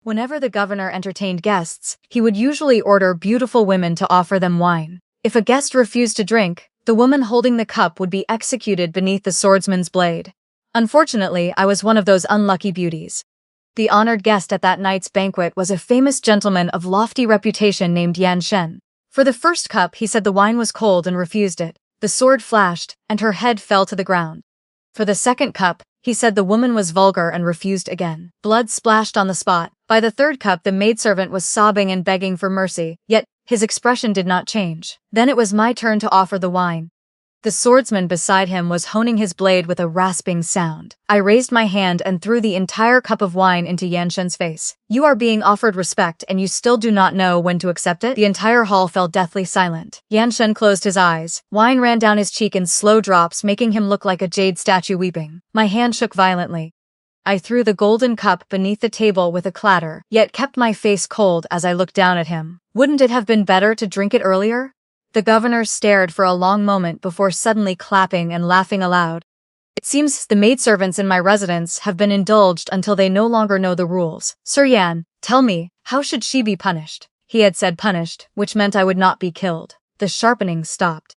Whenever the governor entertained guests, he would usually order beautiful women to offer them wine. If a guest refused to drink, the woman holding the cup would be executed beneath the swordsman's blade. Unfortunately, I was one of those unlucky beauties. The honored guest at that night's banquet was a famous gentleman of lofty reputation named Yan Shen. For the first cup, he said the wine was cold and refused it. The sword flashed, and her head fell to the ground. For the second cup, he said the woman was vulgar and refused again. Blood splashed on the spot. By the third cup, the maidservant was sobbing and begging for mercy, yet his expression did not change. Then it was my turn to offer the wine. The swordsman beside him was honing his blade with a rasping sound. I raised my hand and threw the entire cup of wine into Yan Shen's face. "You are being offered respect and you still do not know when to accept it?" The entire hall fell deathly silent. Yan Shen closed his eyes. Wine ran down his cheek in slow drops, making him look like a jade statue weeping. My hand shook violently. I threw the golden cup beneath the table with a clatter, yet kept my face cold as I looked down at him. Wouldn't it have been better to drink it earlier? The governor stared for a long moment before suddenly clapping and laughing aloud. "It seems the maidservants in my residence have been indulged until they no longer know the rules. Sir Yan, tell me, how should she be punished?" He had said punished, which meant I would not be killed. The sharpening stopped.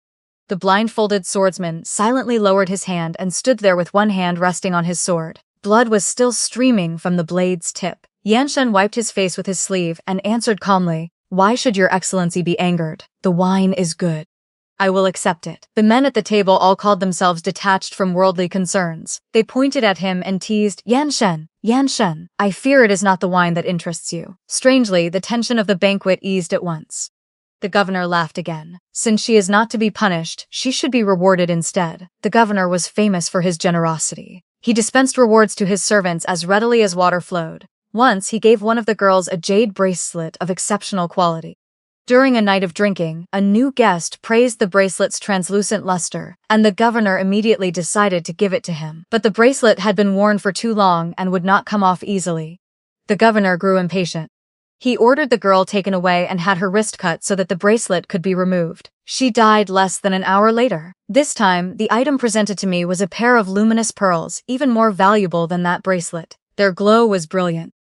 The blindfolded swordsman silently lowered his hand and stood there with one hand resting on his sword. Blood was still streaming from the blade's tip. Yan Shen wiped his face with his sleeve and answered calmly, "Why should your excellency be angered? The wine is good. I will accept it." The men at the table all called themselves detached from worldly concerns. They pointed at him and teased, Yan Shen, I fear it is not the wine that interests you." Strangely, the tension of the banquet eased at once. The governor laughed again. "Since she is not to be punished, she should be rewarded instead." The governor was famous for his generosity. He dispensed rewards to his servants as readily as water flowed. Once, he gave one of the girls a jade bracelet of exceptional quality. During a night of drinking, a new guest praised the bracelet's translucent luster, and the governor immediately decided to give it to him. But the bracelet had been worn for too long and would not come off easily. The governor grew impatient. He ordered the girl taken away and had her wrist cut so that the bracelet could be removed. She died less than an hour later. This time, the item presented to me was a pair of luminous pearls, even more valuable than that bracelet. Their glow was brilliant.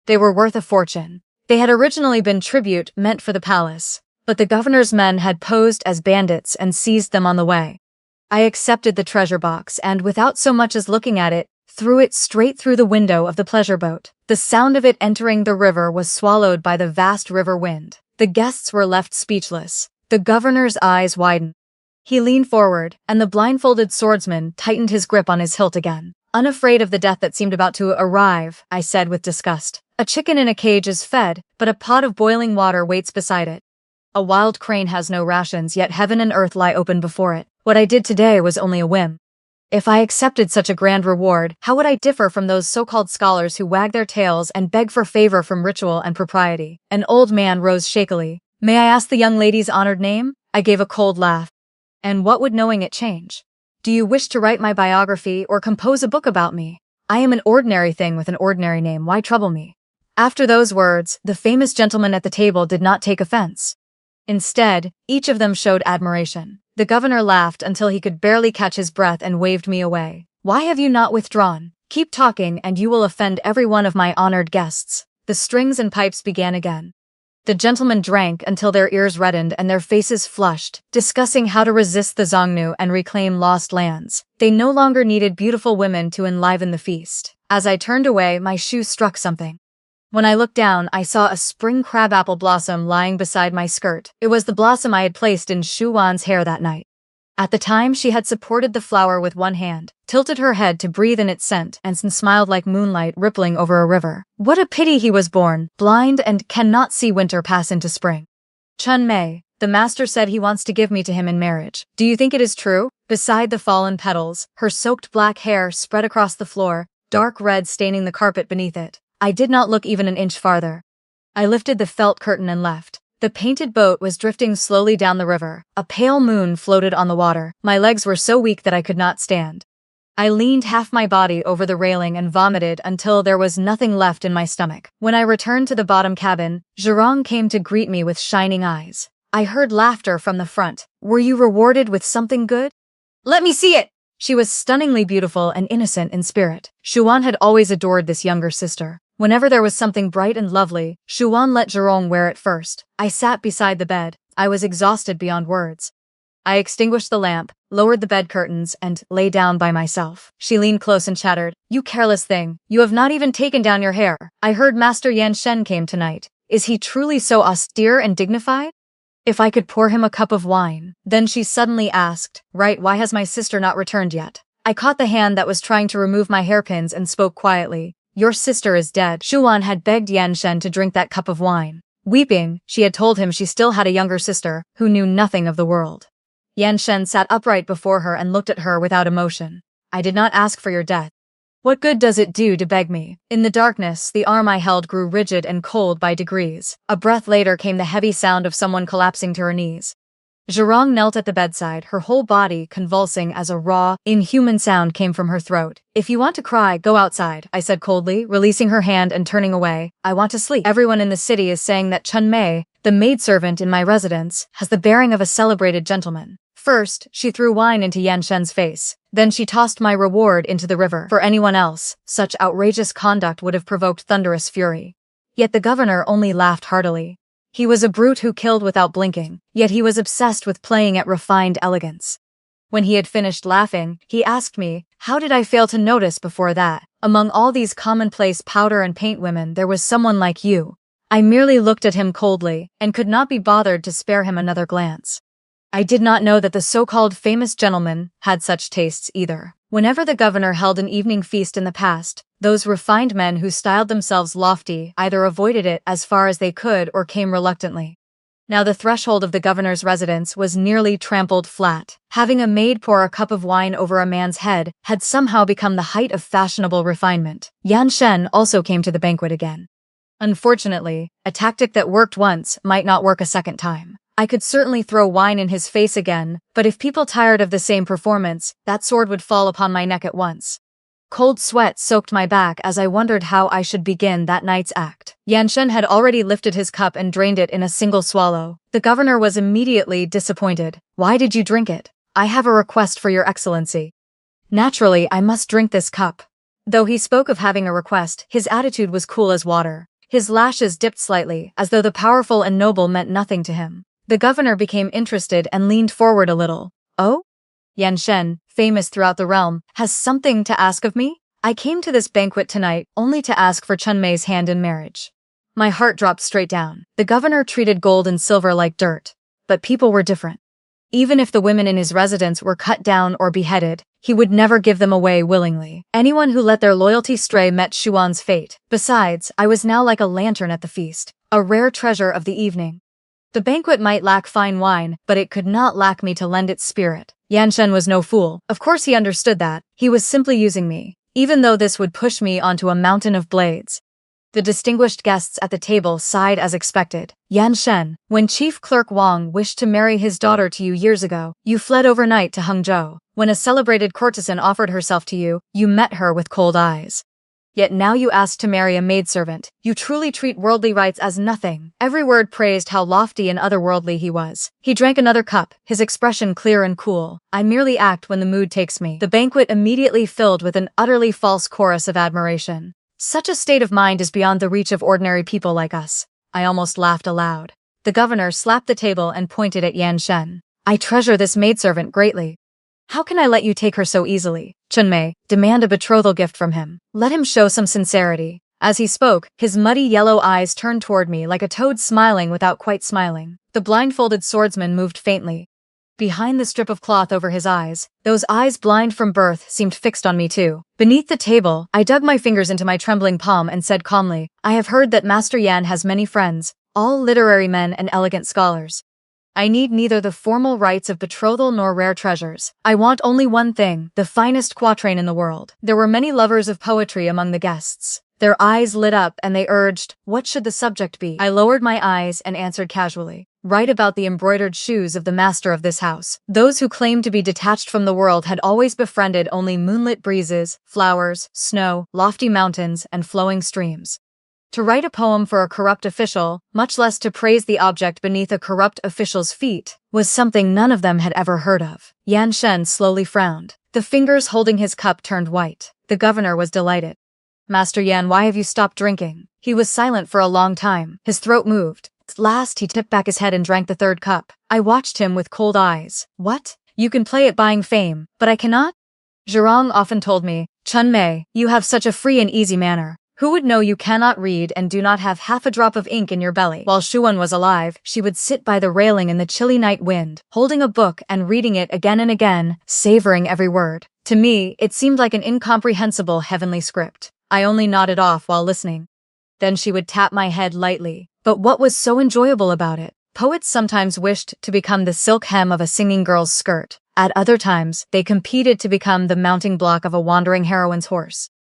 They were worth a fortune. They had originally been tribute meant for the palace, but the governor's men had posed as bandits and seized them on the way. I accepted the treasure box and, without so much as looking at it, threw it straight through the window of the pleasure boat. The sound of it entering the river was swallowed by the vast river wind. The guests were left speechless. The governor's eyes widened. He leaned forward, and the blindfolded swordsman tightened his grip on his hilt again. "Unafraid of the death that seemed about to arrive," I said with disgust. "A chicken in a cage is fed, but a pot of boiling water waits beside it. A wild crane has no rations, yet heaven and earth lie open before it. What I did today was only a whim. If I accepted such a grand reward, how would I differ from those so-called scholars who wag their tails and beg for favor from ritual and propriety?" An old man rose shakily. "May I ask the young lady's honored name?" I gave a cold laugh. "And what would knowing it change? Do you wish to write my biography or compose a book about me? I am an ordinary thing with an ordinary name. Why trouble me?" After those words, the famous gentlemen at the table did not take offense. Instead, each of them showed admiration. The governor laughed until he could barely catch his breath and waved me away. "Why have you not withdrawn? Keep talking and you will offend every one of my honored guests." The strings and pipes began again. The gentlemen drank until their ears reddened and their faces flushed, discussing how to resist the Xiongnu and reclaim lost lands. They no longer needed beautiful women to enliven the feast. As I turned away, my shoe struck something. When I looked down, I saw a spring crabapple blossom lying beside my skirt. It was the blossom I had placed in Shu Wan's hair that night. At the time, she had supported the flower with one hand, tilted her head to breathe in its scent, and smiled like moonlight rippling over a river. What a pity he was born, blind and cannot see winter pass into spring. "Chun Mei, the master said he wants to give me to him in marriage. Do you think it is true?" Beside the fallen petals, her soaked black hair spread across the floor, dark red staining the carpet beneath it. I did not look even an inch farther. I lifted the felt curtain and left. The painted boat was drifting slowly down the river. A pale moon floated on the water. My legs were so weak that I could not stand. I leaned half my body over the railing and vomited until there was nothing left in my stomach. When I returned to the bottom cabin, Zhurong came to greet me with shining eyes. I heard laughter from the front. "Were you rewarded with something good?" "Let me see it!" She was stunningly beautiful and innocent in spirit. Xuan had always adored this younger sister. Whenever there was something bright and lovely, Shuan let Zhurong wear it first. I sat beside the bed. I was exhausted beyond words. I extinguished the lamp, lowered the bed curtains, and lay down by myself. She leaned close and chattered. You careless thing, you have not even taken down your hair. I heard Master Yan Shen came tonight. Is he truly so austere and dignified? If I could pour him a cup of wine. Then she suddenly asked, right, why has my sister not returned yet? I caught the hand that was trying to remove my hairpins and spoke quietly. Your sister is dead. Shuan had begged Yan Shen to drink that cup of wine. Weeping, she had told him she still had a younger sister, who knew nothing of the world. Yan Shen sat upright before her and looked at her without emotion. I did not ask for your death. What good does it do to beg me? In the darkness, the arm I held grew rigid and cold by degrees. A breath later came the heavy sound of someone collapsing to her knees. Zhurong knelt at the bedside, her whole body convulsing as a raw, inhuman sound came from her throat. If you want to cry, go outside, I said coldly, releasing her hand and turning away. I want to sleep. Everyone in the city is saying that Chun Mei, the maidservant in my residence, has the bearing of a celebrated gentleman. First, she threw wine into Yan Shen's face. Then she tossed my reward into the river. For anyone else, such outrageous conduct would have provoked thunderous fury. Yet the governor only laughed heartily. He was a brute who killed without blinking, yet he was obsessed with playing at refined elegance. When he had finished laughing, he asked me, how did I fail to notice before that? Among all these commonplace powder and paint women there was someone like you. I merely looked at him coldly, and could not be bothered to spare him another glance. I did not know that the so-called famous gentleman had such tastes either. Whenever the governor held an evening feast in the past, those refined men who styled themselves lofty either avoided it as far as they could or came reluctantly. Now the threshold of the governor's residence was nearly trampled flat. Having a maid pour a cup of wine over a man's head had somehow become the height of fashionable refinement. Yan Shen also came to the banquet again. Unfortunately, a tactic that worked once might not work a second time. I could certainly throw wine in his face again, but if people tired of the same performance, that sword would fall upon my neck at once. Cold sweat soaked my back as I wondered how I should begin that night's act. Yan Shen had already lifted his cup and drained it in a single swallow. The governor was immediately disappointed. Why did you drink it? I have a request for your excellency. Naturally, I must drink this cup. Though he spoke of having a request, his attitude was cool as water. His lashes dipped slightly, as though the powerful and noble meant nothing to him. The governor became interested and leaned forward a little. Oh? Yan Shen, famous throughout the realm, has something to ask of me? I came to this banquet tonight only to ask for Chun Mei's hand in marriage. My heart dropped straight down. The governor treated gold and silver like dirt. But people were different. Even if the women in his residence were cut down or beheaded, he would never give them away willingly. Anyone who let their loyalty stray met Shuan's fate. Besides, I was now like a lantern at the feast, a rare treasure of the evening. The banquet might lack fine wine, but it could not lack me to lend its spirit. Yan Shen was no fool. Of course he understood that. He was simply using me, even though this would push me onto a mountain of blades. The distinguished guests at the table sighed as expected. Yan Shen, when Chief Clerk Wang wished to marry his daughter to you years ago, you fled overnight to Hangzhou. When a celebrated courtesan offered herself to you, you met her with cold eyes. Yet now you ask to marry a maidservant. You truly treat worldly rights as nothing. Every word praised how lofty and otherworldly he was. He drank another cup, his expression clear and cool. I merely act when the mood takes me. The banquet immediately filled with an utterly false chorus of admiration. Such a state of mind is beyond the reach of ordinary people like us. I almost laughed aloud. The governor slapped the table and pointed at Yan Shen. I treasure this maidservant greatly. How can I let you take her so easily? Chun Mei, demand a betrothal gift from him. Let him show some sincerity. As he spoke, his muddy yellow eyes turned toward me like a toad smiling without quite smiling. The blindfolded swordsman moved faintly. Behind the strip of cloth over his eyes, those eyes blind from birth seemed fixed on me too. Beneath the table, I dug my fingers into my trembling palm and said calmly, I have heard that Master Yan has many friends, all literary men and elegant scholars. I need neither the formal rites of betrothal nor rare treasures. I want only one thing, the finest quatrain in the world. There were many lovers of poetry among the guests. Their eyes lit up and they urged, what should the subject be? I lowered my eyes and answered casually, write about the embroidered shoes of the master of this house. Those who claimed to be detached from the world had always befriended only moonlit breezes, flowers, snow, lofty mountains, and flowing streams. To write a poem for a corrupt official, much less to praise the object beneath a corrupt official's feet, was something none of them had ever heard of. Yan Shen slowly frowned. The fingers holding his cup turned white. The governor was delighted. Master Yan, why have you stopped drinking? He was silent for a long time. His throat moved. At last, he tipped back his head and drank the third cup. I watched him with cold eyes. What? You can play at buying fame, but I cannot? Zhurong often told me, Chun Mei, you have such a free and easy manner. Who would know you cannot read and do not have half a drop of ink in your belly? While Shuan was alive, she would sit by the railing in the chilly night wind, holding a book and reading it again and again, savoring every word. To me, it seemed like an incomprehensible heavenly script. I only nodded off while listening. Then she would tap my head lightly. But what was so enjoyable about it? Poets sometimes wished to become the silk hem of a singing girl's skirt. At other times, they competed to become the mounting block of a wandering heroine's horse.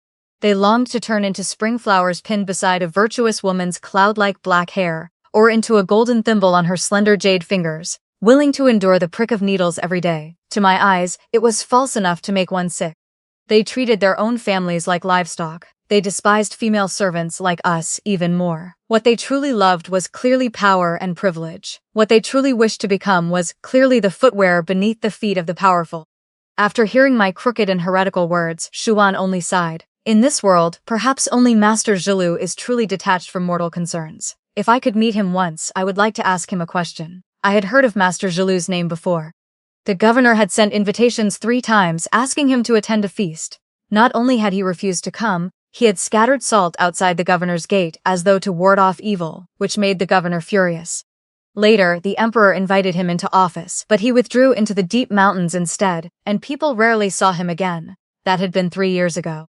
They longed to turn into spring flowers pinned beside a virtuous woman's cloud-like black hair, or into a golden thimble on her slender jade fingers, willing to endure the prick of needles every day. To my eyes, it was false enough to make one sick. They treated their own families like livestock. They despised female servants like us even more. What they truly loved was clearly power and privilege. What they truly wished to become was clearly the footwear beneath the feet of the powerful. After hearing my crooked and heretical words, Shuan only sighed. In this world, perhaps only Master Zhilu is truly detached from mortal concerns. If I could meet him once, I would like to ask him a question. I had heard of Master Zhilu's name before. The governor had sent invitations 3 times asking him to attend a feast. Not only had he refused to come, he had scattered salt outside the governor's gate as though to ward off evil, which made the governor furious. Later, the emperor invited him into office, but he withdrew into the deep mountains instead, and people rarely saw him again. That had been 3 years ago.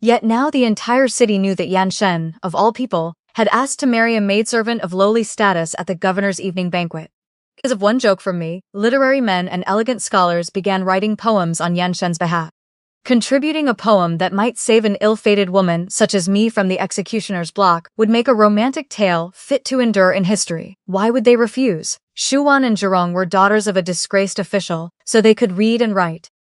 Yet now the entire city knew that Yan Shen, of all people, had asked to marry a maidservant of lowly status at the governor's evening banquet. Because of one joke from me, literary men and elegant scholars began writing poems on Yan Shen's behalf. Contributing a poem that might save an ill-fated woman such as me from the executioner's block would make a romantic tale fit to endure in history. Why would they refuse? Shuan and Zhurong were daughters of a disgraced official, so they could read and write.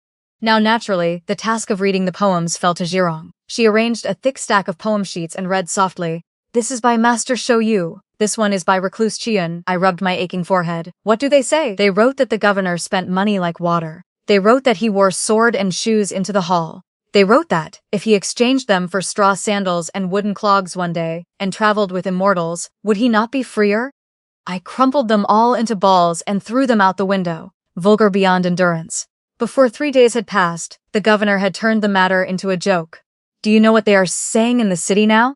Now naturally, the task of reading the poems fell to Zhurong. She arranged a thick stack of poem sheets and read softly, "This is by Master Shou Yu. This one is by Recluse Qian." I rubbed my aching forehead. What do they say? They wrote that the governor spent money like water. They wrote that he wore sword and shoes into the hall. They wrote that, if he exchanged them for straw sandals and wooden clogs one day, and traveled with immortals, would he not be freer? I crumpled them all into balls and threw them out the window, vulgar beyond endurance. Before 3 days had passed, the governor had turned the matter into a joke. Do you know what they are saying in the city now?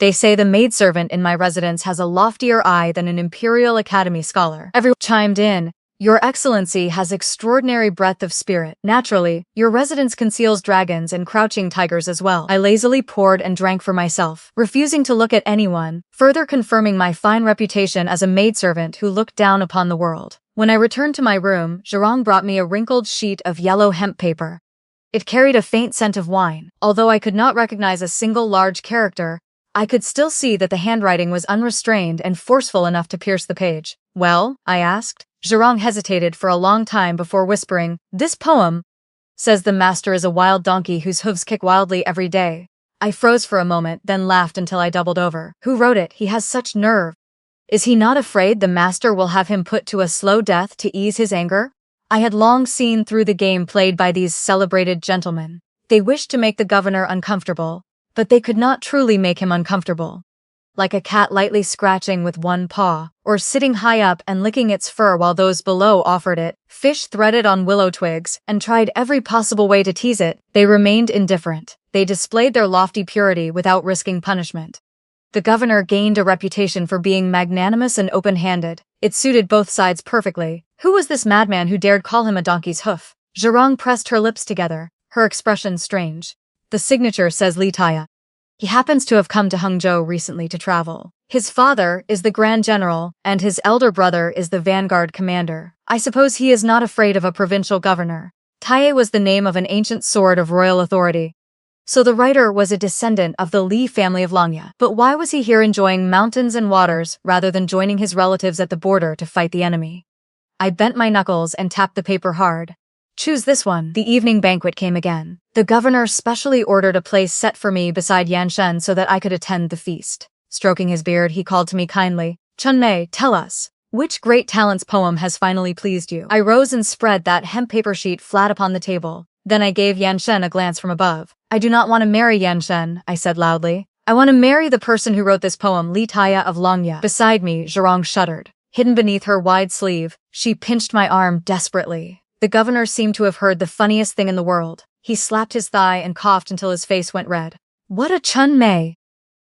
They say the maidservant in my residence has a loftier eye than an Imperial Academy scholar. Everyone chimed in. Your Excellency has extraordinary breadth of spirit. Naturally, your residence conceals dragons and crouching tigers as well. I lazily poured and drank for myself, refusing to look at anyone, further confirming my fine reputation as a maidservant who looked down upon the world. When I returned to my room, Zhurong brought me a wrinkled sheet of yellow hemp paper. It carried a faint scent of wine. Although I could not recognize a single large character, I could still see that the handwriting was unrestrained and forceful enough to pierce the page. Well? I asked. Zhurong hesitated for a long time before whispering, "This poem says the master is a wild donkey whose hooves kick wildly every day." I froze for a moment, then laughed until I doubled over. Who wrote it? He has such nerve. Is he not afraid the master will have him put to a slow death to ease his anger? I had long seen through the game played by these celebrated gentlemen. They wished to make the governor uncomfortable, but they could not truly make him uncomfortable. Like a cat lightly scratching with one paw, or sitting high up and licking its fur while those below offered it, fish threaded on willow twigs, and tried every possible way to tease it, they remained indifferent. They displayed their lofty purity without risking punishment. The governor gained a reputation for being magnanimous and open-handed. It suited both sides perfectly. Who was this madman who dared call him a donkey's hoof? Zhurong pressed her lips together, her expression strange. The signature says Li Taya. He happens to have come to Hangzhou recently to travel. His father is the Grand General, and his elder brother is the vanguard commander. I suppose he is not afraid of a provincial governor. Taiye was the name of an ancient sword of royal authority. So the writer was a descendant of the Li family of Langya. But why was he here enjoying mountains and waters rather than joining his relatives at the border to fight the enemy? I bent my knuckles and tapped the paper hard. Choose this one. The evening banquet came again. The governor specially ordered a place set for me beside Yan Shen so that I could attend the feast. Stroking his beard, he called to me kindly. Chun Mei, tell us, which great talent's poem has finally pleased you? I rose and spread that hemp paper sheet flat upon the table. Then I gave Yan Shen a glance from above. I do not want to marry Yanshen, I said loudly. I want to marry the person who wrote this poem, Li Taya of Longya. Beside me, Zhurong shuddered. Hidden beneath her wide sleeve, she pinched my arm desperately. The governor seemed to have heard the funniest thing in the world. He slapped his thigh and coughed until his face went red. What a Chun Mei!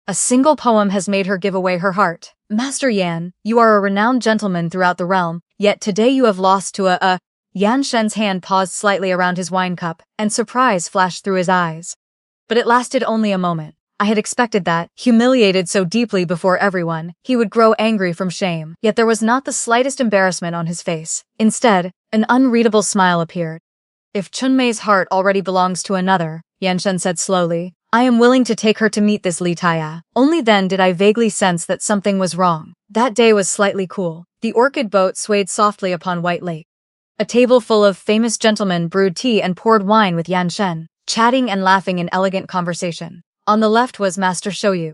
A single poem has made her give away her heart. Master Yan, you are a renowned gentleman throughout the realm, yet today you have lost to a Yan Shen's hand paused slightly around his wine cup, and surprise flashed through his eyes. But it lasted only a moment. I had expected that, humiliated so deeply before everyone, he would grow angry from shame, yet there was not the slightest embarrassment on his face. Instead, an unreadable smile appeared. If Chun Mei's heart already belongs to another, Yanshen said slowly, I am willing to take her to meet this Li Taya. Only then did I vaguely sense that something was wrong. That day was slightly cool. The orchid boat swayed softly upon White Lake. A table full of famous gentlemen brewed tea and poured wine with Yanshen, chatting and laughing in elegant conversation. On the left was Master Shouyu.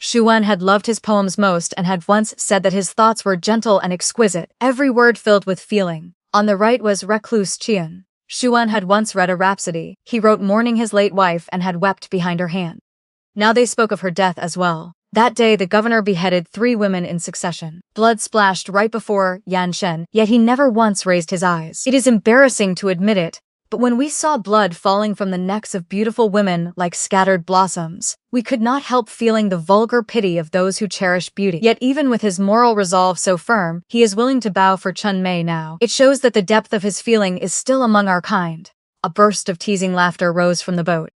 Xu Wen had loved his poems most and had once said that his thoughts were gentle and exquisite, every word filled with feeling. On the right was Recluse Qian. Xu Wen had once read a rhapsody. He wrote mourning his late wife and had wept behind her hand. Now they spoke of her death as well. That day the governor beheaded 3 women in succession. Blood splashed right before Yanshen, yet he never once raised his eyes. It is embarrassing to admit it, but when we saw blood falling from the necks of beautiful women like scattered blossoms, we could not help feeling the vulgar pity of those who cherish beauty. Yet even with his moral resolve so firm, he is willing to bow for Chun Mei now. It shows that the depth of his feeling is still among our kind. A burst of teasing laughter rose from the boat.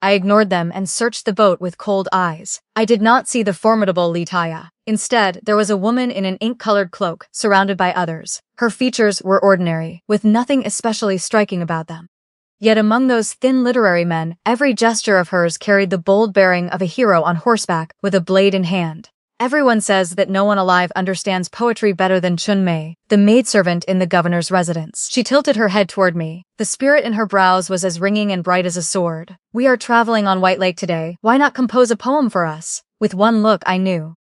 I ignored them and searched the boat with cold eyes. I did not see the formidable Li Taya. Instead, there was a woman in an ink-colored cloak, surrounded by others. Her features were ordinary, with nothing especially striking about them. Yet among those thin literary men, every gesture of hers carried the bold bearing of a hero on horseback, with a blade in hand. Everyone says that no one alive understands poetry better than Chun Mei, the maidservant in the governor's residence. She tilted her head toward me. The spirit in her brows was as ringing and bright as a sword. We are traveling on White Lake today. Why not compose a poem for us? With one look, I knew.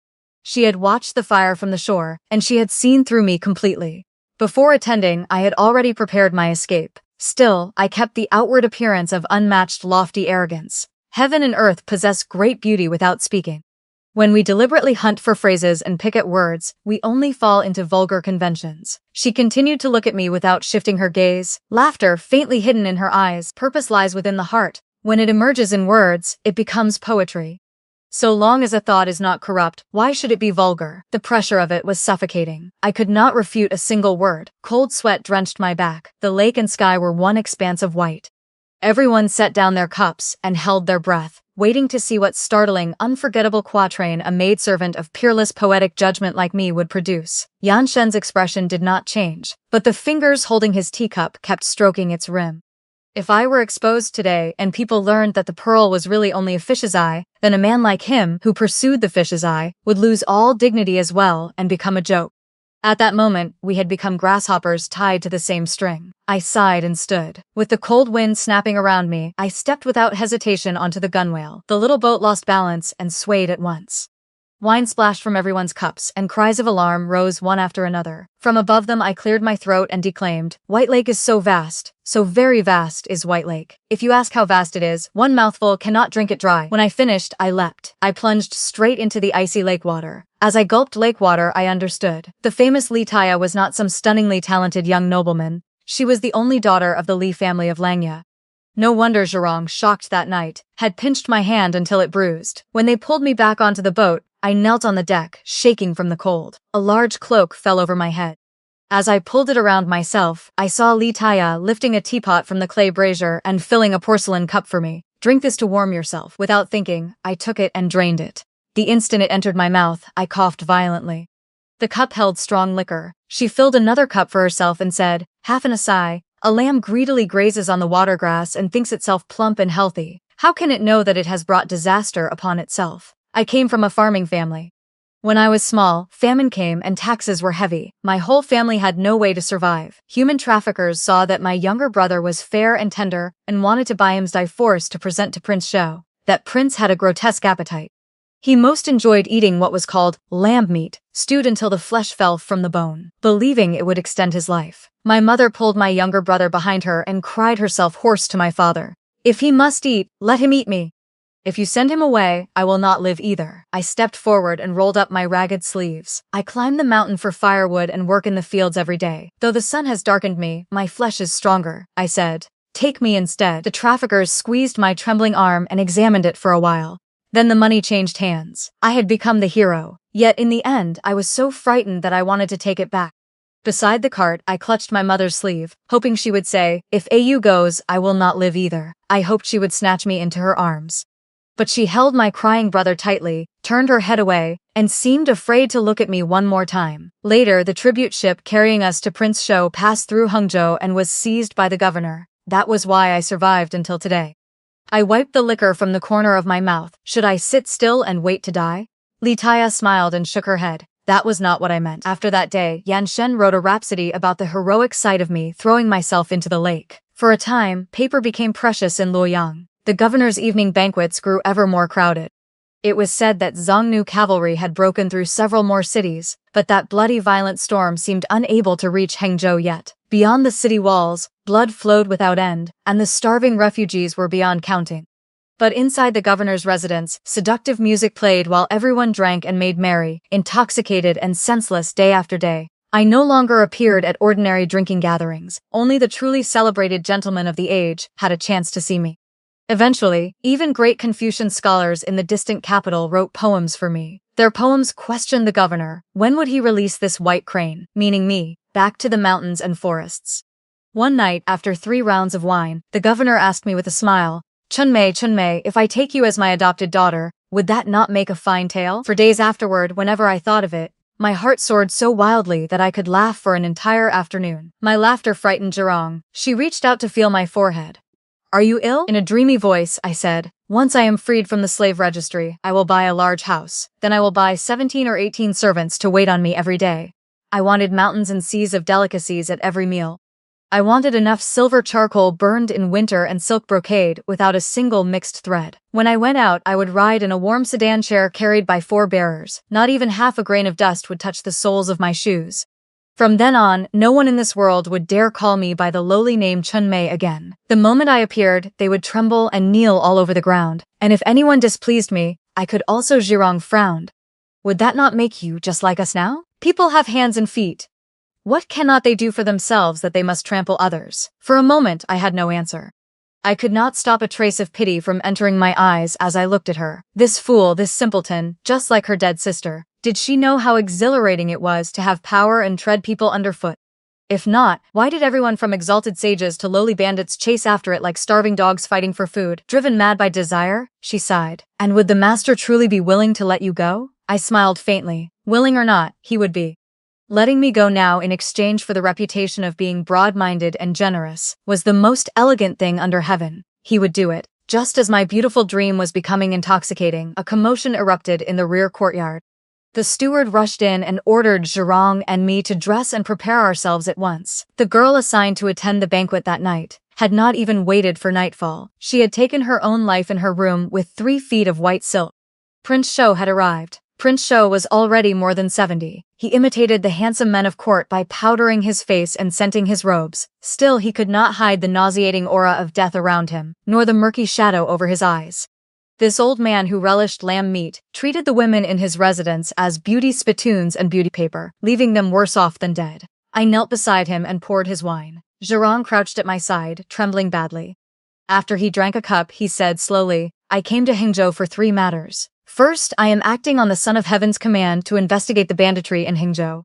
She had watched the fire from the shore, and she had seen through me completely. Before attending, I had already prepared my escape. Still, I kept the outward appearance of unmatched lofty arrogance. Heaven and earth possess great beauty without speaking. When we deliberately hunt for phrases and pick at words, we only fall into vulgar conventions. She continued to look at me without shifting her gaze, laughter faintly hidden in her eyes. Purpose lies within the heart. When it emerges in words, it becomes poetry. So long as a thought is not corrupt, why should it be vulgar? The pressure of it was suffocating. I could not refute a single word. Cold sweat drenched my back. The lake and sky were one expanse of white. Everyone set down their cups and held their breath, waiting to see what startling, unforgettable quatrain a maidservant of peerless poetic judgment like me would produce. Yanshen's expression did not change, but the fingers holding his teacup kept stroking its rim. If I were exposed today and people learned that the pearl was really only a fish's eye, then a man like him, who pursued the fish's eye, would lose all dignity as well and become a joke. At that moment, we had become grasshoppers tied to the same string. I sighed and stood. With the cold wind snapping around me, I stepped without hesitation onto the gunwale. The little boat lost balance and swayed at once. Wine splashed from everyone's cups, and cries of alarm rose one after another. From above them I cleared my throat and declaimed, White Lake is so vast, so very vast is White Lake. If you ask how vast it is, one mouthful cannot drink it dry. When I finished, I leapt. I plunged straight into the icy lake water. As I gulped lake water, I understood. The famous Li Taya was not some stunningly talented young nobleman. She was the only daughter of the Li family of Langya. No wonder Zhurong, shocked that night, had pinched my hand until it bruised. When they pulled me back onto the boat, I knelt on the deck, shaking from the cold. A large cloak fell over my head. As I pulled it around myself, I saw Li Taya lifting a teapot from the clay brazier and filling a porcelain cup for me. Drink this to warm yourself. Without thinking, I took it and drained it. The instant it entered my mouth, I coughed violently. The cup held strong liquor. She filled another cup for herself and said, half in a sigh, a lamb greedily grazes on the watergrass and thinks itself plump and healthy. How can it know that it has brought disaster upon itself? I came from a farming family. When I was small, famine came and taxes were heavy. My whole family had no way to survive. Human traffickers saw that my younger brother was fair and tender and wanted to buy him by force to present to Prince Shou. That prince had a grotesque appetite. He most enjoyed eating what was called lamb meat, stewed until the flesh fell from the bone, believing it would extend his life. My mother pulled my younger brother behind her and cried herself hoarse to my father. If he must eat, let him eat me. If you send him away, I will not live either. I stepped forward and rolled up my ragged sleeves. I climbed the mountain for firewood and work in the fields every day. Though the sun has darkened me, my flesh is stronger, I said. Take me instead. The traffickers squeezed my trembling arm and examined it for a while. Then the money changed hands. I had become the hero. Yet in the end, I was so frightened that I wanted to take it back. Beside the cart, I clutched my mother's sleeve, hoping she would say, "If AU goes, I will not live either." I hoped she would snatch me into her arms. But she held my crying brother tightly, turned her head away, and seemed afraid to look at me one more time. Later, the tribute ship carrying us to Prince Shou passed through Hangzhou and was seized by the governor. That was why I survived until today. I wiped the liquor from the corner of my mouth. Should I sit still and wait to die? Li Taya smiled and shook her head. That was not what I meant. After that day, Yan Shen wrote a rhapsody about the heroic sight of me throwing myself into the lake. For a time, paper became precious in Luoyang. The governor's evening banquets grew ever more crowded. It was said that Xiongnu cavalry had broken through several more cities, but that bloody violent storm seemed unable to reach Hangzhou yet. Beyond the city walls, blood flowed without end, and the starving refugees were beyond counting. But inside the governor's residence, seductive music played while everyone drank and made merry, intoxicated and senseless day after day. I no longer appeared at ordinary drinking gatherings. Only the truly celebrated gentlemen of the age had a chance to see me. Eventually, even great Confucian scholars in the distant capital wrote poems for me. Their poems questioned the governor. When would he release this white crane, meaning me, back to the mountains and forests? One night, after 3 rounds of wine, the governor asked me with a smile, Chunmei, if I take you as my adopted daughter, would that not make a fine tale?" For days afterward, whenever I thought of it, my heart soared so wildly that I could laugh for an entire afternoon. My laughter frightened Zhirong. She reached out to feel my forehead. "Are you ill?" In a dreamy voice, I said, "Once I am freed from the slave registry, I will buy a large house. Then I will buy 17 or 18 servants to wait on me every day. I wanted mountains and seas of delicacies at every meal. I wanted enough silver charcoal burned in winter and silk brocade without a single mixed thread. When I went out, I would ride in a warm sedan chair carried by 4 bearers. Not even half a grain of dust would touch the soles of my shoes. From then on, no one in this world would dare call me by the lowly name Chunmei again. The moment I appeared, they would tremble and kneel all over the ground. And if anyone displeased me, I could also." Zhirong frowned. "Would that not make you just like us now? People have hands and feet. What cannot they do for themselves that they must trample others?" For a moment, I had no answer. I could not stop a trace of pity from entering my eyes as I looked at her. This fool, this simpleton, just like her dead sister. Did she know how exhilarating it was to have power and tread people underfoot? If not, why did everyone from exalted sages to lowly bandits chase after it like starving dogs fighting for food, driven mad by desire? She sighed. "And would the master truly be willing to let you go?" I smiled faintly. Willing or not, he would be. Letting me go now in exchange for the reputation of being broad-minded and generous was the most elegant thing under heaven. He would do it. Just as my beautiful dream was becoming intoxicating, a commotion erupted in the rear courtyard. The steward rushed in and ordered Zhirong and me to dress and prepare ourselves at once. The girl assigned to attend the banquet that night had not even waited for nightfall. She had taken her own life in her room with 3 feet of white silk. Prince Shou had arrived. Prince Shou was already more than 70. He imitated the handsome men of court by powdering his face and scenting his robes. Still, he could not hide the nauseating aura of death around him, nor the murky shadow over his eyes. This old man who relished lamb meat treated the women in his residence as beauty spittoons and beauty paper, leaving them worse off than dead. I knelt beside him and poured his wine. Zhirong crouched at my side, trembling badly. After he drank a cup, he said slowly, "I came to Hangzhou for 3 matters. First, I am acting on the Son of Heaven's command to investigate the banditry in Hangzhou.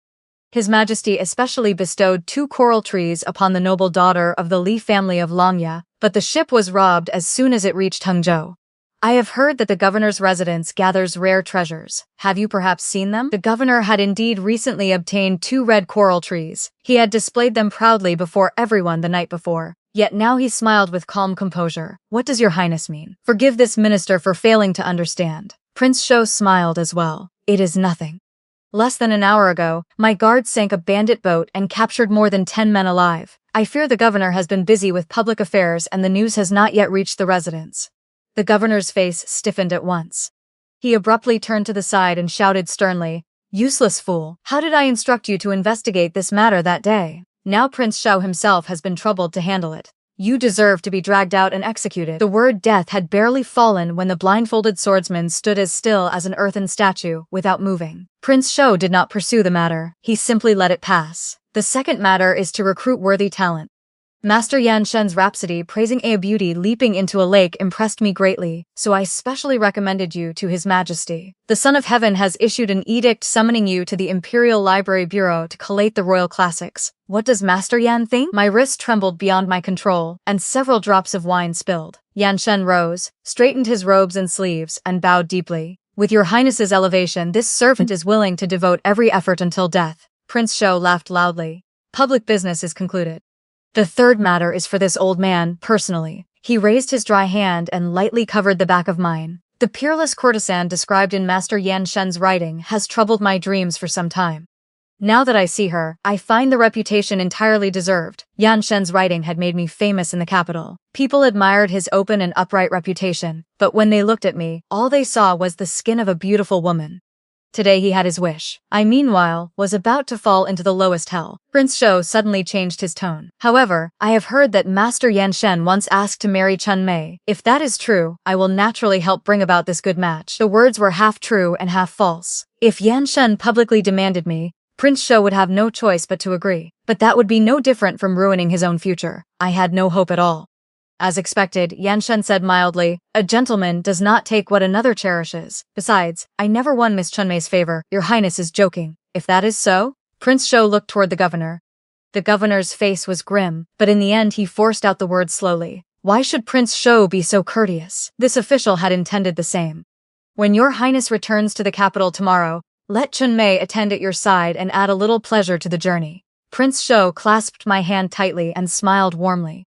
His Majesty especially bestowed 2 coral trees upon the noble daughter of the Li family of Longya, but the ship was robbed as soon as it reached Hangzhou. I have heard that the governor's residence gathers rare treasures. Have you perhaps seen them?" The governor had indeed recently obtained 2 red coral trees. He had displayed them proudly before everyone the night before. Yet now he smiled with calm composure. "What does your highness mean? Forgive this minister for failing to understand." Prince Shou smiled as well. "It is nothing. Less than an hour ago, my guards sank a bandit boat and captured more than 10 men alive. I fear the governor has been busy with public affairs and the news has not yet reached the residence." The governor's face stiffened at once. He abruptly turned to the side and shouted sternly, "Useless fool! How did I instruct you to investigate this matter that day? Now Prince Shou himself has been troubled to handle it. You deserve to be dragged out and executed. The word death had barely fallen when the blindfolded swordsman stood as still as an earthen statue, without moving. Prince Shou did not pursue the matter, he simply let it pass. The second matter is to recruit worthy talent. Master Yan Shen's rhapsody praising a beauty leaping into a lake impressed me greatly, so I specially recommended you to His Majesty. The Son of Heaven has issued an edict summoning you to the Imperial Library Bureau to collate the royal classics. What does Master Yan think? My wrist trembled beyond my control, and several drops of wine spilled. Yan Shen rose, straightened his robes and sleeves, and bowed deeply. With your highness's elevation, this servant is willing to devote every effort until death. Prince Shou laughed loudly. Public business is concluded. The third matter is for this old man, personally. He raised his dry hand and lightly covered the back of mine. The peerless courtesan described in Master Yan Shen's writing has troubled my dreams for some time. Now that I see her, I find the reputation entirely deserved. Yan Shen's writing had made me famous in the capital. People admired his open and upright reputation, but when they looked at me, all they saw was the skin of a beautiful woman. Today he had his wish. I, meanwhile, was about to fall into the lowest hell. Prince Shou suddenly changed his tone. However, I have heard that Master Yan Shen once asked to marry Chun Mei. If that is true, I will naturally help bring about this good match. The words were half true and half false. If Yan Shen publicly demanded me, Prince Shou would have no choice but to agree. But that would be no different from ruining his own future. I had no hope at all. As expected, Yan Shen said mildly, a gentleman does not take what another cherishes. Besides, I never won Miss Chunmei's favor. Your Highness is joking. If that is so? Prince Shou looked toward the governor. The governor's face was grim, but in the end he forced out the words slowly. Why should Prince Shou be so courteous? This official had intended the same. When your Highness returns to the capital tomorrow, let Chunmei attend at your side and add a little pleasure to the journey. Prince Shou clasped my hand tightly and smiled warmly.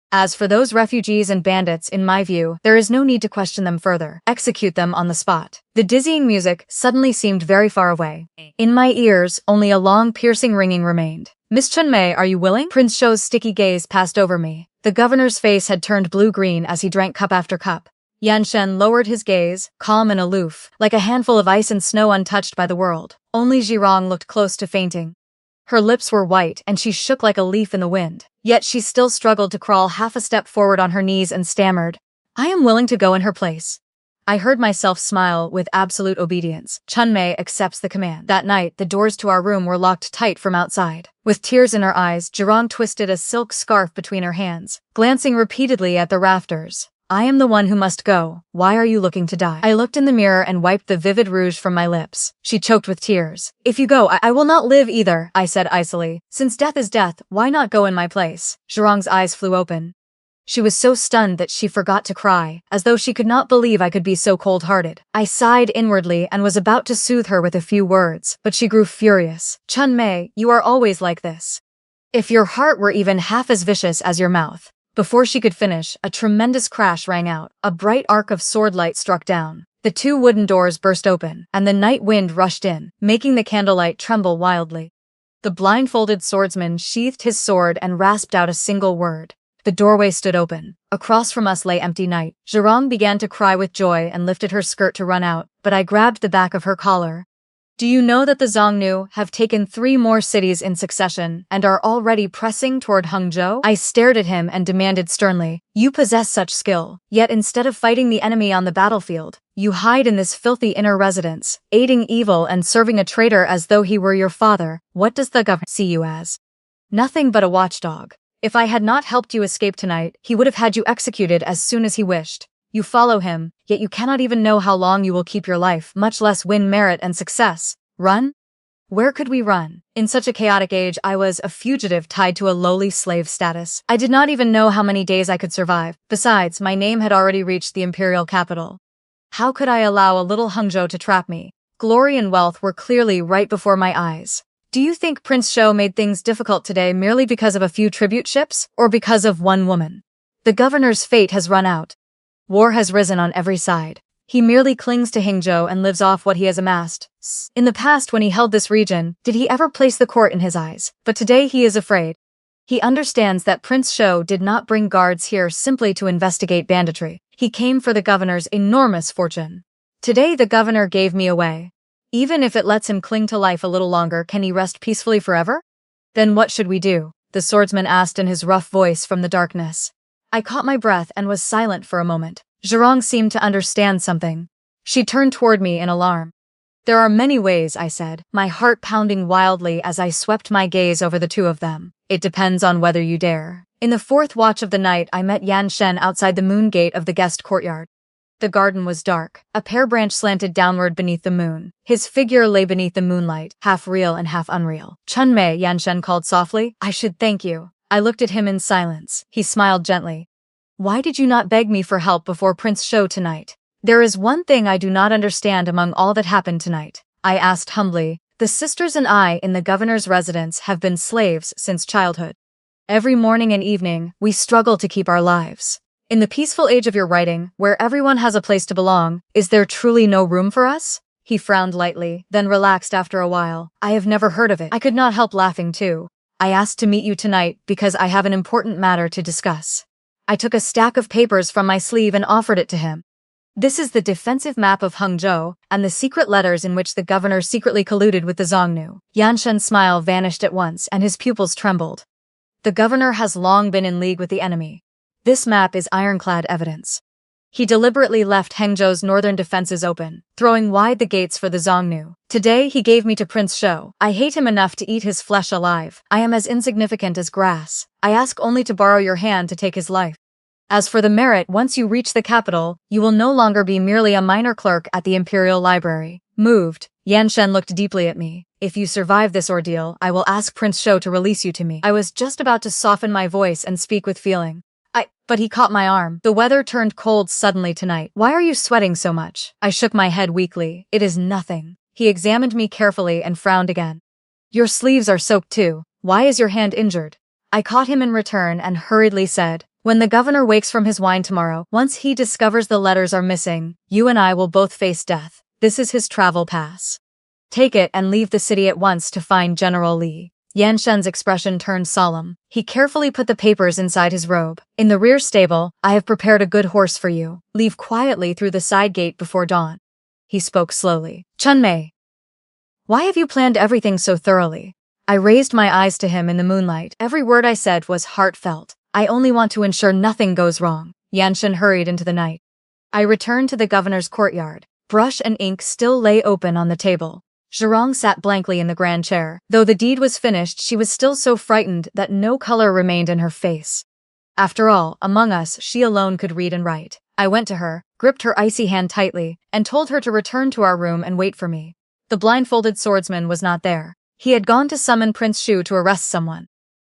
As for those refugees and bandits, in my view, there is no need to question them further. Execute them on the spot. The dizzying music suddenly seemed very far away. In my ears, only a long piercing ringing remained. Miss Chunmei, are you willing? Prince Shou's sticky gaze passed over me. The governor's face had turned blue-green as he drank cup after cup. Yan Shen lowered his gaze, calm and aloof, like a handful of ice and snow untouched by the world. Only Zhirong looked close to fainting. Her lips were white and she shook like a leaf in the wind. Yet she still struggled to crawl half a step forward on her knees and stammered, I am willing to go in her place. I heard myself smile with absolute obedience. Chunmei accepts the command. That night, the doors to our room were locked tight from outside. With tears in her eyes, Zhirong twisted a silk scarf between her hands, glancing repeatedly at the rafters. I am the one who must go. Why are you looking to die? I looked in the mirror and wiped the vivid rouge from my lips. She choked with tears. If you go, I will not live either, I said icily. Since death is death, why not go in my place? Zhirong's eyes flew open. She was so stunned that she forgot to cry, as though she could not believe I could be so cold-hearted. I sighed inwardly and was about to soothe her with a few words, but she grew furious. Chunmei, you are always like this. If your heart were even half as vicious as your mouth. Before she could finish, a tremendous crash rang out. A bright arc of sword light struck down. The two wooden doors burst open, and the night wind rushed in, making the candlelight tremble wildly. The blindfolded swordsman sheathed his sword and rasped out a single word. The doorway stood open. Across from us lay empty night. Zhirong began to cry with joy and lifted her skirt to run out, but I grabbed the back of her collar. Do you know that the Xiongnu have taken 3 more cities in succession and are already pressing toward Hangzhou? I stared at him and demanded sternly, you possess such skill, yet instead of fighting the enemy on the battlefield, you hide in this filthy inner residence, aiding evil and serving a traitor as though he were your father. What does the governor see you as? Nothing but a watchdog. If I had not helped you escape tonight, he would have had you executed as soon as he wished. You follow him, yet you cannot even know how long you will keep your life, much less win merit and success. Run? Where could we run? In such a chaotic age, I was a fugitive tied to a lowly slave status. I did not even know how many days I could survive. Besides, my name had already reached the imperial capital. How could I allow a little Hangzhou to trap me? Glory and wealth were clearly right before my eyes. Do you think Prince Shou made things difficult today merely because of a few tribute ships, or because of one woman? The governor's fate has run out. War has risen on every side. He merely clings to Hangzhou and lives off what he has amassed. In the past, when he held this region, did he ever place the court in his eyes? But today he is afraid. He understands that Prince Shou did not bring guards here simply to investigate banditry. He came for the governor's enormous fortune. Today the governor gave me away. Even if it lets him cling to life a little longer, can he rest peacefully forever? Then what should we do? The swordsman asked in his rough voice from the darkness. I caught my breath and was silent for a moment. Zhurong seemed to understand something. She turned toward me in alarm. There are many ways, I said, my heart pounding wildly as I swept my gaze over the two of them. It depends on whether you dare. In the fourth watch of the night, I met Yan Shen outside the moon gate of the guest courtyard. The garden was dark. A pear branch slanted downward beneath the moon. His figure lay beneath the moonlight, half real and half unreal. "Chunmei," Yan Shen called softly. "I should thank you." I looked at him in silence. He smiled gently. "Why did you not beg me for help before Prince Shou tonight?" "There is one thing I do not understand among all that happened tonight," I asked humbly. "The sisters and I in the governor's residence have been slaves since childhood. Every morning and evening, we struggle to keep our lives. In the peaceful age of your writing, where everyone has a place to belong, is there truly no room for us?" He frowned lightly, then relaxed after a while. "I have never heard of it." I could not help laughing too. "I asked to meet you tonight because I have an important matter to discuss." I took a stack of papers from my sleeve and offered it to him. "This is the defensive map of Hangzhou, and the secret letters in which the governor secretly colluded with the Xiongnu." Yan Shen's smile vanished at once, and his pupils trembled. "The governor has long been in league with the enemy. This map is ironclad evidence. He deliberately left Hangzhou's northern defenses open, throwing wide the gates for the Xiongnu. Today he gave me to Prince Shou. I hate him enough to eat his flesh alive. I am as insignificant as grass. I ask only to borrow your hand to take his life. As for the merit, once you reach the capital, you will no longer be merely a minor clerk at the Imperial Library." Moved, Yan Shen looked deeply at me. "If you survive this ordeal, I will ask Prince Shou to release you to me." I was just about to soften my voice and speak with feeling. But he caught my arm. "The weather turned cold suddenly tonight. Why are you sweating so much?" I shook my head weakly. "It is nothing." He examined me carefully and frowned again. "Your sleeves are soaked too. Why is your hand injured?" I caught him in return and hurriedly said, "When the governor wakes from his wine tomorrow, once he discovers the letters are missing, you and I will both face death. This is his travel pass. Take it and leave the city at once to find General Li." Yan Shen's expression turned solemn. He carefully put the papers inside his robe. "In the rear stable, I have prepared a good horse for you. Leave quietly through the side gate before dawn." He spoke slowly. "Chunmei, why have you planned everything so thoroughly?" I raised my eyes to him in the moonlight. Every word I said was heartfelt. "I only want to ensure nothing goes wrong." Yan Shen hurried into the night. I returned to the governor's courtyard. Brush and ink still lay open on the table. Zhurong sat blankly in the grand chair. Though the deed was finished, she was still so frightened that no color remained in her face. After all, among us, she alone could read and write. I went to her, gripped her icy hand tightly, and told her to return to our room and wait for me. The blindfolded swordsman was not there. He had gone to summon Prince Shou to arrest someone.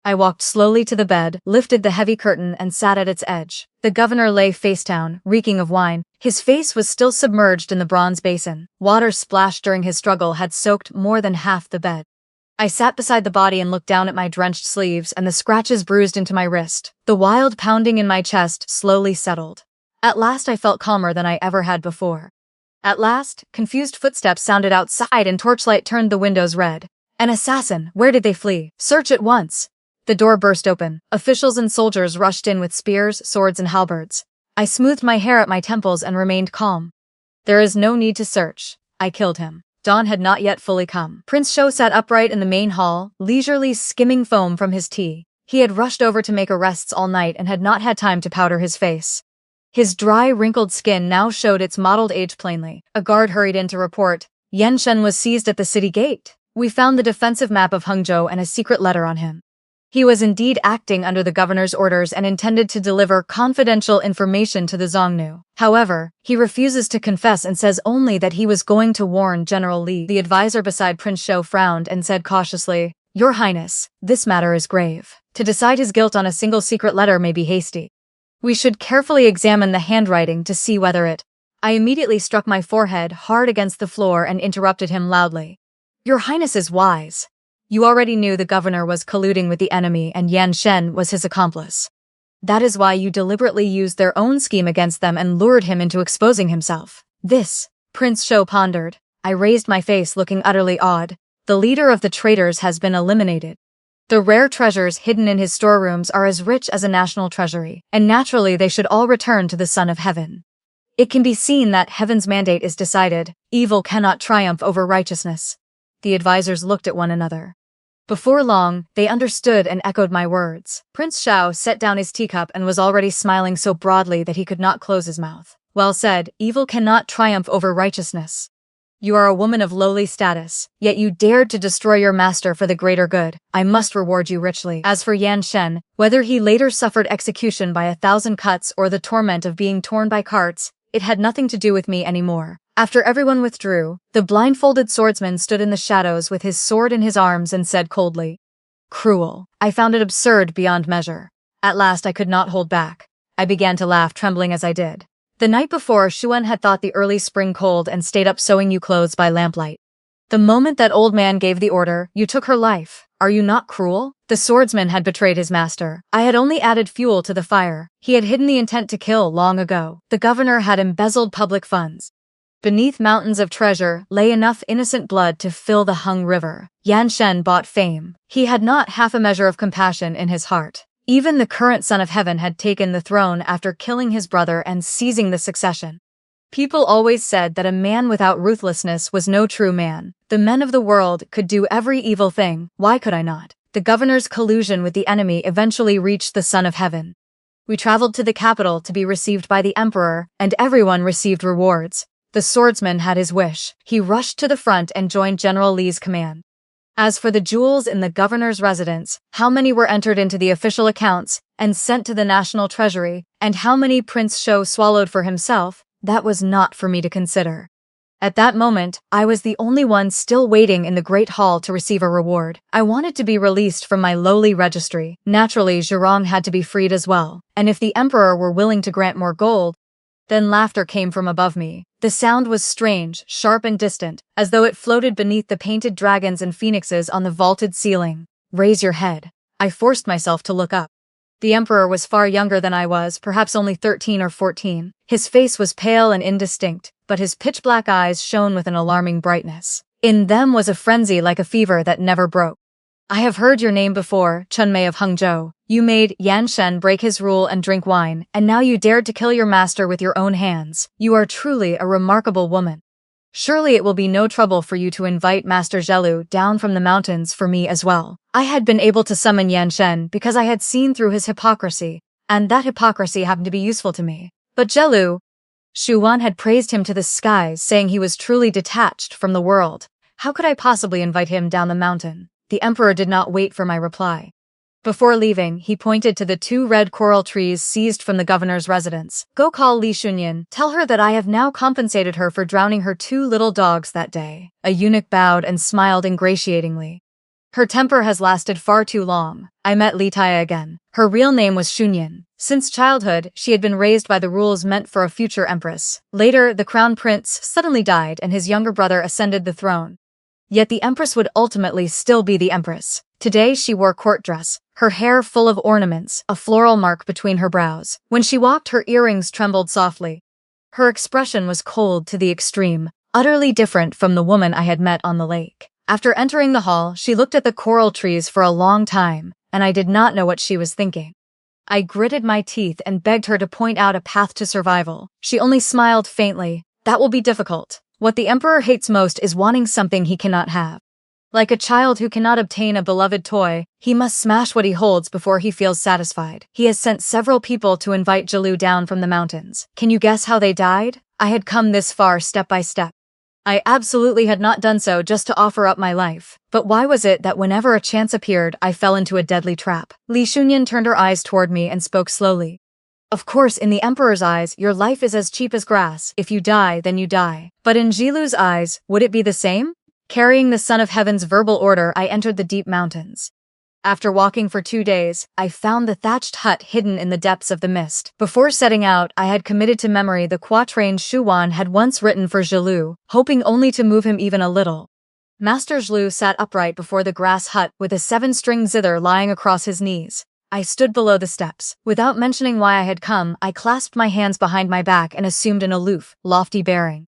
I walked slowly to the bed, lifted the heavy curtain, and sat at its edge. The governor lay face down, reeking of wine. His face was still submerged in the bronze basin. Water splashed during his struggle had soaked more than half the bed. I sat beside the body and looked down at my drenched sleeves and the scratches bruised into my wrist. The wild pounding in my chest slowly settled. At last I felt calmer than I ever had before. At last, confused footsteps sounded outside and torchlight turned the windows red. "An assassin! Where did they flee? Search at once!" The door burst open. Officials and soldiers rushed in with spears, swords, and halberds. I smoothed my hair at my temples and remained calm. "There is no need to search. I killed him." Dawn had not yet fully come. Prince Shou sat upright in the main hall, leisurely skimming foam from his tea. He had rushed over to make arrests all night and had not had time to powder his face. His dry, wrinkled skin now showed its mottled age plainly. A guard hurried in to report. Yan Shen was seized at the city gate. We found the defensive map of Hangzhou and a secret letter on him. He was indeed acting under the governor's orders and intended to deliver confidential information to the Xiongnu. However, he refuses to confess and says only that he was going to warn General Li. The advisor beside Prince Shou frowned and said cautiously, "Your Highness, this matter is grave. To decide his guilt on a single secret letter may be hasty. We should carefully examine the handwriting to see whether it—" I immediately struck my forehead hard against the floor and interrupted him loudly. "Your Highness is wise. You already knew the governor was colluding with the enemy and Yan Shen was his accomplice. That is why you deliberately used their own scheme against them and lured him into exposing himself." This, Prince Shou pondered. I raised my face, looking utterly awed. The leader of the traitors has been eliminated. The rare treasures hidden in his storerooms are as rich as a national treasury, and naturally they should all return to the Son of Heaven. It can be seen that heaven's mandate is decided. Evil cannot triumph over righteousness. The advisors looked at one another. Before long, they understood and echoed my words. Prince Xiao set down his teacup and was already smiling so broadly that he could not close his mouth. Well said, evil cannot triumph over righteousness. You are a woman of lowly status, yet you dared to destroy your master for the greater good. I must reward you richly. As for Yan Shen, whether he later suffered execution by 1,000 cuts or the torment of being torn by carts, it had nothing to do with me anymore. After everyone withdrew, the blindfolded swordsman stood in the shadows with his sword in his arms and said coldly, "Cruel." I found it absurd beyond measure. At last I could not hold back. I began to laugh, trembling as I did. The night before, Xuan had thought the early spring cold and stayed up sewing new clothes by lamplight. The moment that old man gave the order, "You took her life. Are you not cruel?" The swordsman had betrayed his master. I had only added fuel to the fire. He had hidden the intent to kill long ago. The governor had embezzled public funds. Beneath mountains of treasure lay enough innocent blood to fill the Hung River. Yan Shen bought fame. He had not half a measure of compassion in his heart. Even the current son of heaven had taken the throne after killing his brother and seizing the succession. People always said that a man without ruthlessness was no true man. The men of the world could do every evil thing. Why could I not? The governor's collusion with the enemy eventually reached the son of heaven. We traveled to the capital to be received by the emperor, and everyone received rewards. The swordsman had his wish. He rushed to the front and joined General Li's command. As for the jewels in the governor's residence, how many were entered into the official accounts and sent to the national treasury, and how many Prince Shou swallowed for himself, that was not for me to consider. At that moment, I was the only one still waiting in the great hall to receive a reward. I wanted to be released from my lowly registry. Naturally, Zhurong had to be freed as well, and if the emperor were willing to grant more gold, then laughter came from above me. The sound was strange, sharp and distant, as though it floated beneath the painted dragons and phoenixes on the vaulted ceiling. "Raise your head." I forced myself to look up. The emperor was far younger than I was, perhaps only 13 or 14. His face was pale and indistinct, but his pitch-black eyes shone with an alarming brightness. In them was a frenzy like a fever that never broke. "I have heard your name before, Chunmei of Hangzhou. You made Yan Shen break his rule and drink wine, and now you dared to kill your master with your own hands. You are truly a remarkable woman. Surely it will be no trouble for you to invite Master Zhelu down from the mountains for me as well." I had been able to summon Yan Shen because I had seen through his hypocrisy, and that hypocrisy happened to be useful to me. But Zhelu, Shu Wan had praised him to the skies, saying he was truly detached from the world. How could I possibly invite him down the mountain? The emperor did not wait for my reply. Before leaving, he pointed to the 2 red coral trees seized from the governor's residence. "Go call Li Shunyan. Tell her that I have now compensated her for drowning her 2 little dogs that day." A eunuch bowed and smiled ingratiatingly. "Her temper has lasted far too long." I met Li Taya again. Her real name was Shunyan. Since childhood, she had been raised by the rules meant for a future empress. Later, the crown prince suddenly died and his younger brother ascended the throne. Yet the empress would ultimately still be the empress. Today she wore court dress, her hair full of ornaments, a floral mark between her brows. When she walked, her earrings trembled softly. Her expression was cold to the extreme, utterly different from the woman I had met on the lake. After entering the hall, she looked at the coral trees for a long time, and I did not know what she was thinking. I gritted my teeth and begged her to point out a path to survival. She only smiled faintly. "That will be difficult. What the emperor hates most is wanting something he cannot have. Like a child who cannot obtain a beloved toy, he must smash what he holds before he feels satisfied. He has sent several people to invite Zhelu down from the mountains. Can you guess how they died? I had come this far step by step. I absolutely had not done so just to offer up my life. But why was it that whenever a chance appeared, I fell into a deadly trap?" Li Shunyan turned her eyes toward me and spoke slowly. "Of course, in the emperor's eyes, your life is as cheap as grass. If you die, then you die. But in Zhilu's eyes, would it be the same?" Carrying the Son of Heaven's verbal order, I entered the deep mountains. After walking for 2 days, I found the thatched hut hidden in the depths of the mist. Before setting out, I had committed to memory the quatrain Shu Wan had once written for Zhelu, hoping only to move him even a little. Master Zhelu sat upright before the grass hut with a 7-string zither lying across his knees. I stood below the steps. Without mentioning why I had come, I clasped my hands behind my back and assumed an aloof, lofty bearing.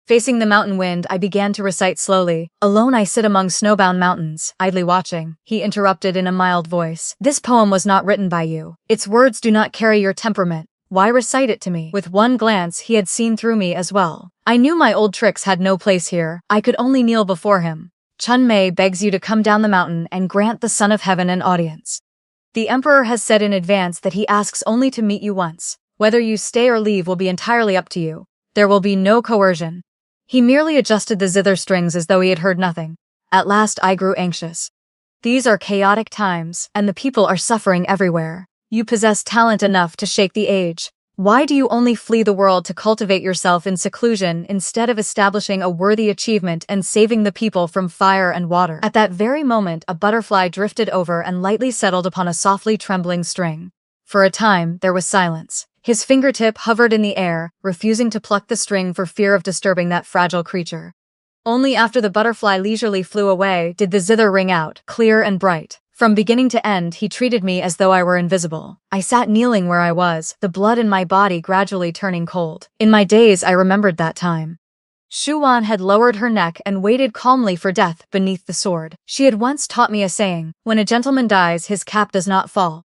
Facing the mountain wind, I began to recite slowly. "Alone I sit among snowbound mountains, idly watching." He interrupted in a mild voice. "This poem was not written by you. Its words do not carry your temperament. Why recite it to me?" With one glance, he had seen through me as well. I knew my old tricks had no place here. I could only kneel before him. Chun Mei begs you to come down the mountain and grant the Son of Heaven an audience. The emperor has said in advance that he asks only to meet you once. Whether you stay or leave will be entirely up to you. There will be no coercion. He merely adjusted the zither strings as though he had heard nothing. At last I grew anxious. These are chaotic times, and the people are suffering everywhere. You possess talent enough to shake the age. Why do you only flee the world to cultivate yourself in seclusion instead of establishing a worthy achievement and saving the people from fire and water? At that very moment, a butterfly drifted over and lightly settled upon a softly trembling string. For a time, there was silence. His fingertip hovered in the air, refusing to pluck the string for fear of disturbing that fragile creature. Only after the butterfly leisurely flew away did the zither ring out, clear and bright. From beginning to end, he treated me as though I were invisible. I sat kneeling where I was, the blood in my body gradually turning cold. In my daze, I remembered that time. Shu Wan had lowered her neck and waited calmly for death beneath the sword. She had once taught me a saying, when a gentleman dies, his cap does not fall.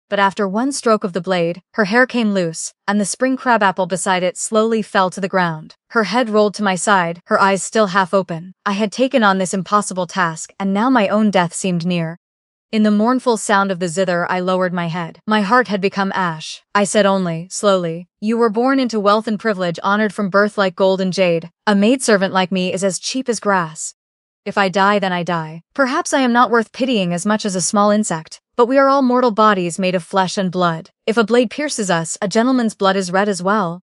But after one stroke of the blade, her hair came loose, and the spring crabapple beside it slowly fell to the ground. Her head rolled to my side, her eyes still half open. I had taken on this impossible task, and now my own death seemed near. In the mournful sound of the zither, I lowered my head. My heart had become ash. I said only, slowly, "You were born into wealth and privilege, honored from birth like gold and jade. A maidservant like me is as cheap as grass. If I die, then I die. Perhaps I am not worth pitying as much as a small insect. But we are all mortal bodies made of flesh and blood. If a blade pierces us, a gentleman's blood is red as well.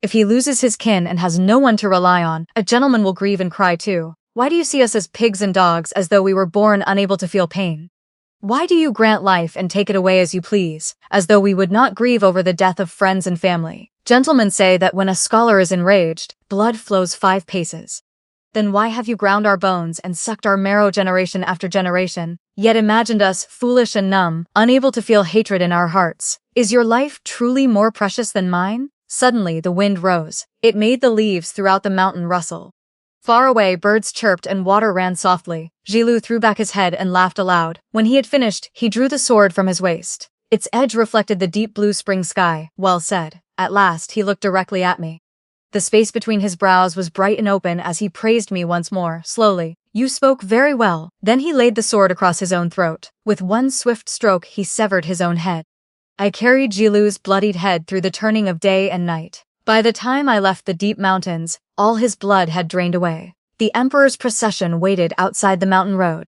If he loses his kin and has no one to rely on, a gentleman will grieve and cry too. Why do you see us as pigs and dogs, as though we were born unable to feel pain? Why do you grant life and take it away as you please, as though we would not grieve over the death of friends and family? Gentlemen say that when a scholar is enraged, blood flows 5 paces. Then why have you ground our bones and sucked our marrow generation after generation, yet imagined us foolish and numb, unable to feel hatred in our hearts? Is your life truly more precious than mine? Suddenly the wind rose. It made the leaves throughout the mountain rustle. Far away, birds chirped and water ran softly. Jilu threw back his head and laughed aloud. When he had finished, he drew the sword from his waist. Its edge reflected the deep blue spring sky. Well said. At last, he looked directly at me. The space between his brows was bright and open as he praised me once more, slowly. You spoke very well. Then he laid the sword across his own throat. With one swift stroke, he severed his own head. I carried Jilu's bloodied head through the turning of day and night. By the time I left the deep mountains, all his blood had drained away. The emperor's procession waited outside the mountain road.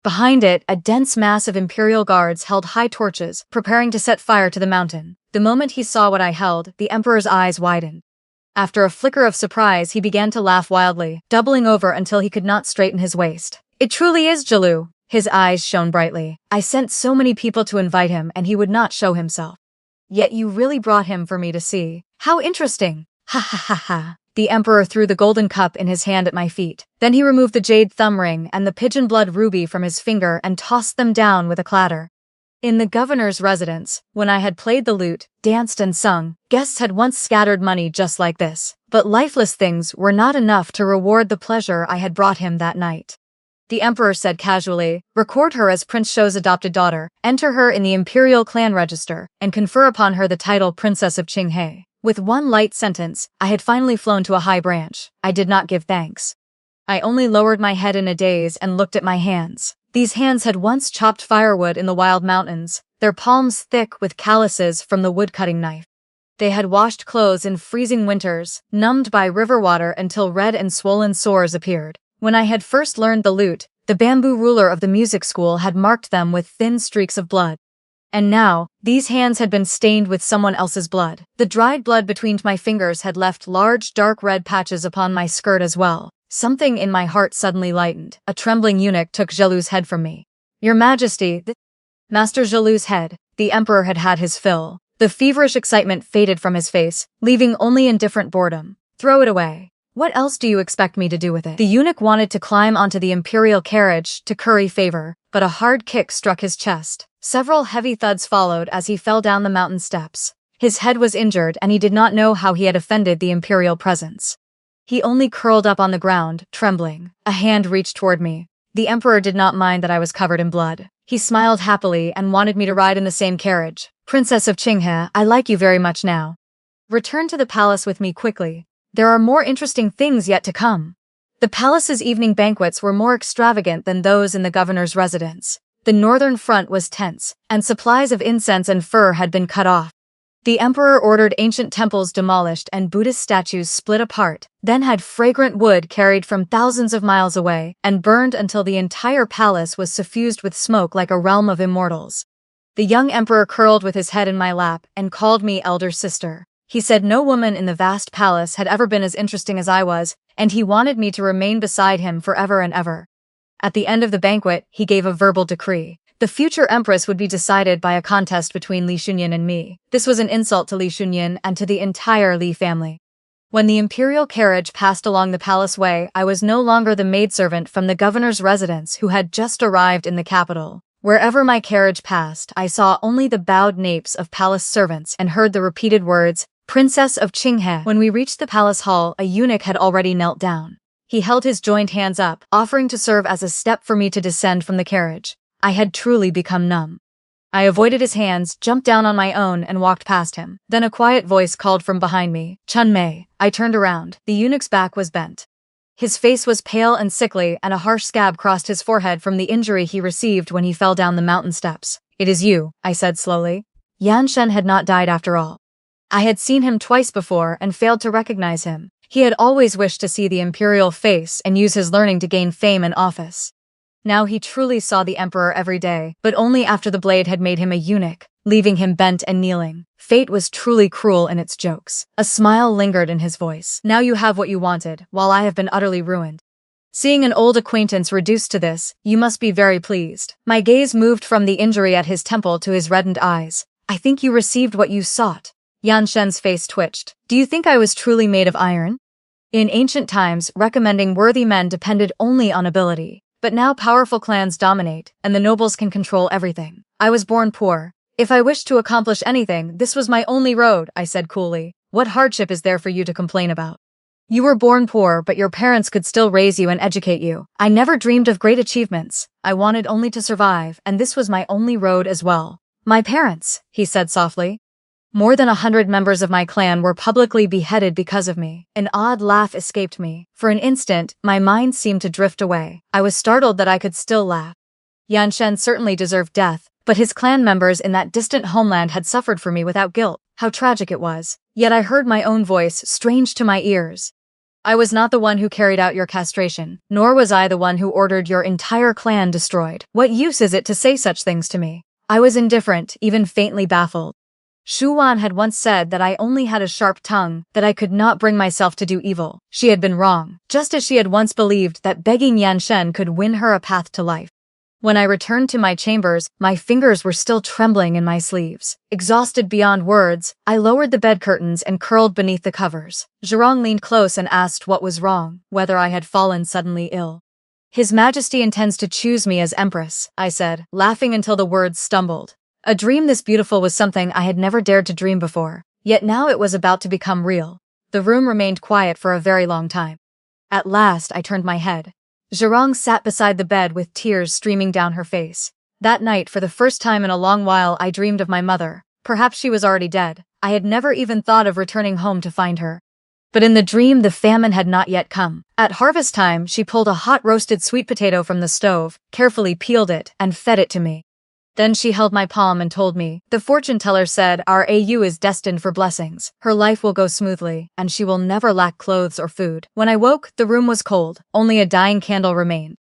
Behind it, a dense mass of imperial guards held high torches, preparing to set fire to the mountain. The moment he saw what I held, the emperor's eyes widened. After a flicker of surprise, he began to laugh wildly, doubling over until he could not straighten his waist. It truly is Jilu. His eyes shone brightly. I sent so many people to invite him, and he would not show himself. Yet you really brought him for me to see. How interesting! Ha ha ha ha. The emperor threw the golden cup in his hand at my feet. Then he removed the jade thumb ring and the pigeon blood ruby from his finger and tossed them down with a clatter. In the governor's residence, when I had played the lute, danced and sung, guests had once scattered money just like this. But lifeless things were not enough to reward the pleasure I had brought him that night. The emperor said casually, "Record her as Prince Shou's adopted daughter, enter her in the imperial clan register, and confer upon her the title Princess of Qinghe." With one light sentence, I had finally flown to a high branch. I did not give thanks. I only lowered my head in a daze and looked at my hands. These hands had once chopped firewood in the wild mountains, their palms thick with calluses from the wood-cutting knife. They had washed clothes in freezing winters, numbed by river water until red and swollen sores appeared. When I had first learned the lute, the bamboo ruler of the music school had marked them with thin streaks of blood. And now, these hands had been stained with someone else's blood. The dried blood between my fingers had left large dark red patches upon my skirt as well. Something in my heart suddenly lightened. A trembling eunuch took Jilu's head from me. "Your Majesty, Master Jilu's head." The emperor had had his fill. The feverish excitement faded from his face, leaving only indifferent boredom. "Throw it away. What else do you expect me to do with it?" The eunuch wanted to climb onto the imperial carriage to curry favor, but a hard kick struck his chest. Several heavy thuds followed as he fell down the mountain steps. His head was injured and he did not know how he had offended the imperial presence. He only curled up on the ground, trembling. A hand reached toward me. The emperor did not mind that I was covered in blood. He smiled happily and wanted me to ride in the same carriage. "Princess of Qinghe, I like you very much now. Return to the palace with me quickly. There are more interesting things yet to come." The palace's evening banquets were more extravagant than those in the governor's residence. The northern front was tense, and supplies of incense and fur had been cut off. The emperor ordered ancient temples demolished and Buddhist statues split apart, then had fragrant wood carried from thousands of miles away and burned until the entire palace was suffused with smoke like a realm of immortals. The young emperor curled with his head in my lap and called me elder sister. He said no woman in the vast palace had ever been as interesting as I was, and he wanted me to remain beside him forever and ever. At the end of the banquet, he gave a verbal decree. The future empress would be decided by a contest between Li Shunyin and me. This was an insult to Li Shunyin and to the entire Li family. When the imperial carriage passed along the palace way, I was no longer the maidservant from the governor's residence who had just arrived in the capital. Wherever my carriage passed, I saw only the bowed napes of palace servants and heard the repeated words, Princess of Qinghe. When we reached the palace hall, a eunuch had already knelt down. He held his joined hands up, offering to serve as a step for me to descend from the carriage. I had truly become numb. I avoided his hands, jumped down on my own, and walked past him. Then a quiet voice called from behind me, Chun Mei. I turned around. The eunuch's back was bent. His face was pale and sickly, and a harsh scab crossed his forehead from the injury he received when he fell down the mountain steps. It is you, I said slowly. Yan Shen had not died after all. I had seen him twice before and failed to recognize him. He had always wished to see the imperial face and use his learning to gain fame and office. Now he truly saw the emperor every day, but only after the blade had made him a eunuch, leaving him bent and kneeling. Fate was truly cruel in its jokes. A smile lingered in his voice. Now you have what you wanted, while I have been utterly ruined. Seeing an old acquaintance reduced to this, you must be very pleased. My gaze moved from the injury at his temple to his reddened eyes. I think you received what you sought. Yan Shen's face twitched. Do you think I was truly made of iron? In ancient times, recommending worthy men depended only on ability. But now powerful clans dominate, and the nobles can control everything. I was born poor. If I wished to accomplish anything, this was my only road, I said coolly. What hardship is there for you to complain about? You were born poor, but your parents could still raise you and educate you. I never dreamed of great achievements. I wanted only to survive, and this was my only road as well. My parents, he said softly. More than 100 members of my clan were publicly beheaded because of me. An odd laugh escaped me. For an instant, my mind seemed to drift away. I was startled that I could still laugh. Yan Shen certainly deserved death, but his clan members in that distant homeland had suffered for me without guilt. How tragic it was. Yet I heard my own voice, strange to my ears. I was not the one who carried out your castration, nor was I the one who ordered your entire clan destroyed. What use is it to say such things to me? I was indifferent, even faintly baffled. Shu Wan had once said that I only had a sharp tongue, that I could not bring myself to do evil. She had been wrong, just as she had once believed that begging Yan Shen could win her a path to life. When I returned to my chambers, my fingers were still trembling in my sleeves. Exhausted beyond words, I lowered the bed curtains and curled beneath the covers. Zhurong leaned close and asked what was wrong, whether I had fallen suddenly ill. His Majesty intends to choose me as Empress, I said, laughing until the words stumbled. A dream this beautiful was something I had never dared to dream before, yet now it was about to become real. The room remained quiet for a very long time. At last, I turned my head. Zhurong sat beside the bed with tears streaming down her face. That night, for the first time in a long while, I dreamed of my mother. Perhaps she was already dead. I had never even thought of returning home to find her. But in the dream, the famine had not yet come. At harvest time, she pulled a hot roasted sweet potato from the stove, carefully peeled it, and fed it to me. Then she held my palm and told me, the fortune teller said our AU is destined for blessings. Her life will go smoothly, and she will never lack clothes or food. When I woke, the room was cold. Only a dying candle remained.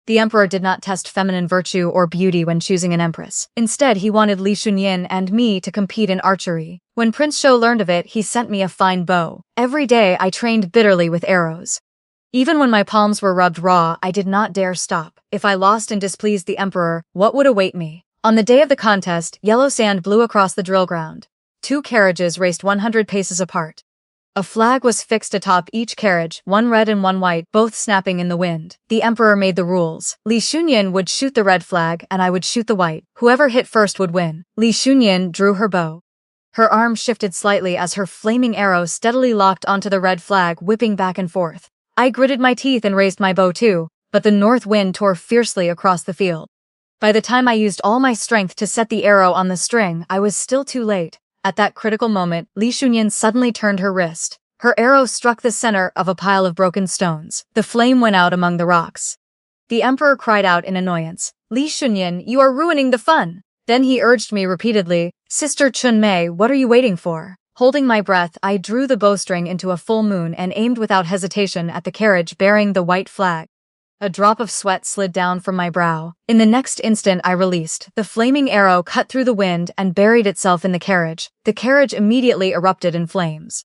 The emperor did not test feminine virtue or beauty when choosing an empress. Instead, he wanted Li Shunyin and me to compete in archery. When Prince Shou learned of it, he sent me a fine bow. Every day, I trained bitterly with arrows. Even when my palms were rubbed raw, I did not dare stop. If I lost and displeased the emperor, what would await me? On the day of the contest, yellow sand blew across the drill ground. 2 carriages raced 100 paces apart. A flag was fixed atop each carriage, one red and one white, both snapping in the wind. The emperor made the rules. Li Shunyin would shoot the red flag, and I would shoot the white. Whoever hit first would win. Li Shunyin drew her bow. Her arm shifted slightly as her flaming arrow steadily locked onto the red flag, whipping back and forth. I gritted my teeth and raised my bow too, but the north wind tore fiercely across the field. By the time I used all my strength to set the arrow on the string, I was still too late. At that critical moment, Li Shunyin suddenly turned her wrist. Her arrow struck the center of a pile of broken stones. The flame went out among the rocks. The emperor cried out in annoyance, "Li Shunyan, you are ruining the fun!" Then he urged me repeatedly, "Sister Chunmei, what are you waiting for?" Holding my breath, I drew the bowstring into a full moon and aimed without hesitation at the carriage bearing the white flag. A drop of sweat slid down from my brow. In the next instant I released. The flaming arrow cut through the wind and buried itself in the carriage. The carriage immediately erupted in flames.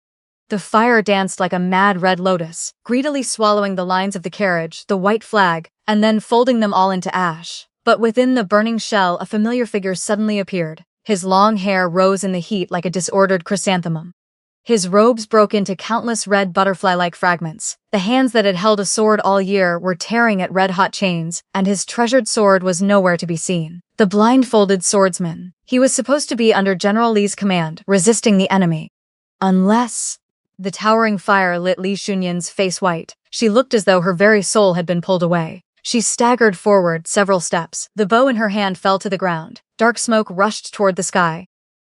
The fire danced like a mad red lotus, greedily swallowing the lines of the carriage, the white flag, and then folding them all into ash. But within the burning shell, a familiar figure suddenly appeared. His long hair rose in the heat like a disordered chrysanthemum. His robes broke into countless red butterfly-like fragments. The hands that had held a sword all year were tearing at red-hot chains, and his treasured sword was nowhere to be seen. The blindfolded swordsman. He was supposed to be under General Li's command, resisting the enemy. Unless... The towering fire lit Li Shunyan's face white. She looked as though her very soul had been pulled away. She staggered forward several steps. The bow in her hand fell to the ground. Dark smoke rushed toward the sky.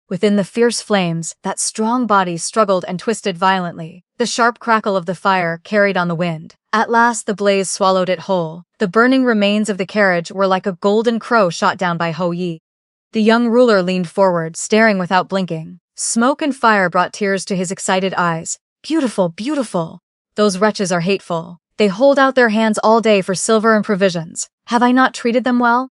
Within the fierce flames, that strong body struggled and twisted violently. The sharp crackle of the fire carried on the wind. At last the blaze swallowed it whole. The burning remains of the carriage were like a golden crow shot down by Ho Yi. The young ruler leaned forward, staring without blinking. Smoke and fire brought tears to his excited eyes. "Beautiful, beautiful. Those wretches are hateful. They hold out their hands all day for silver and provisions. Have I not treated them well?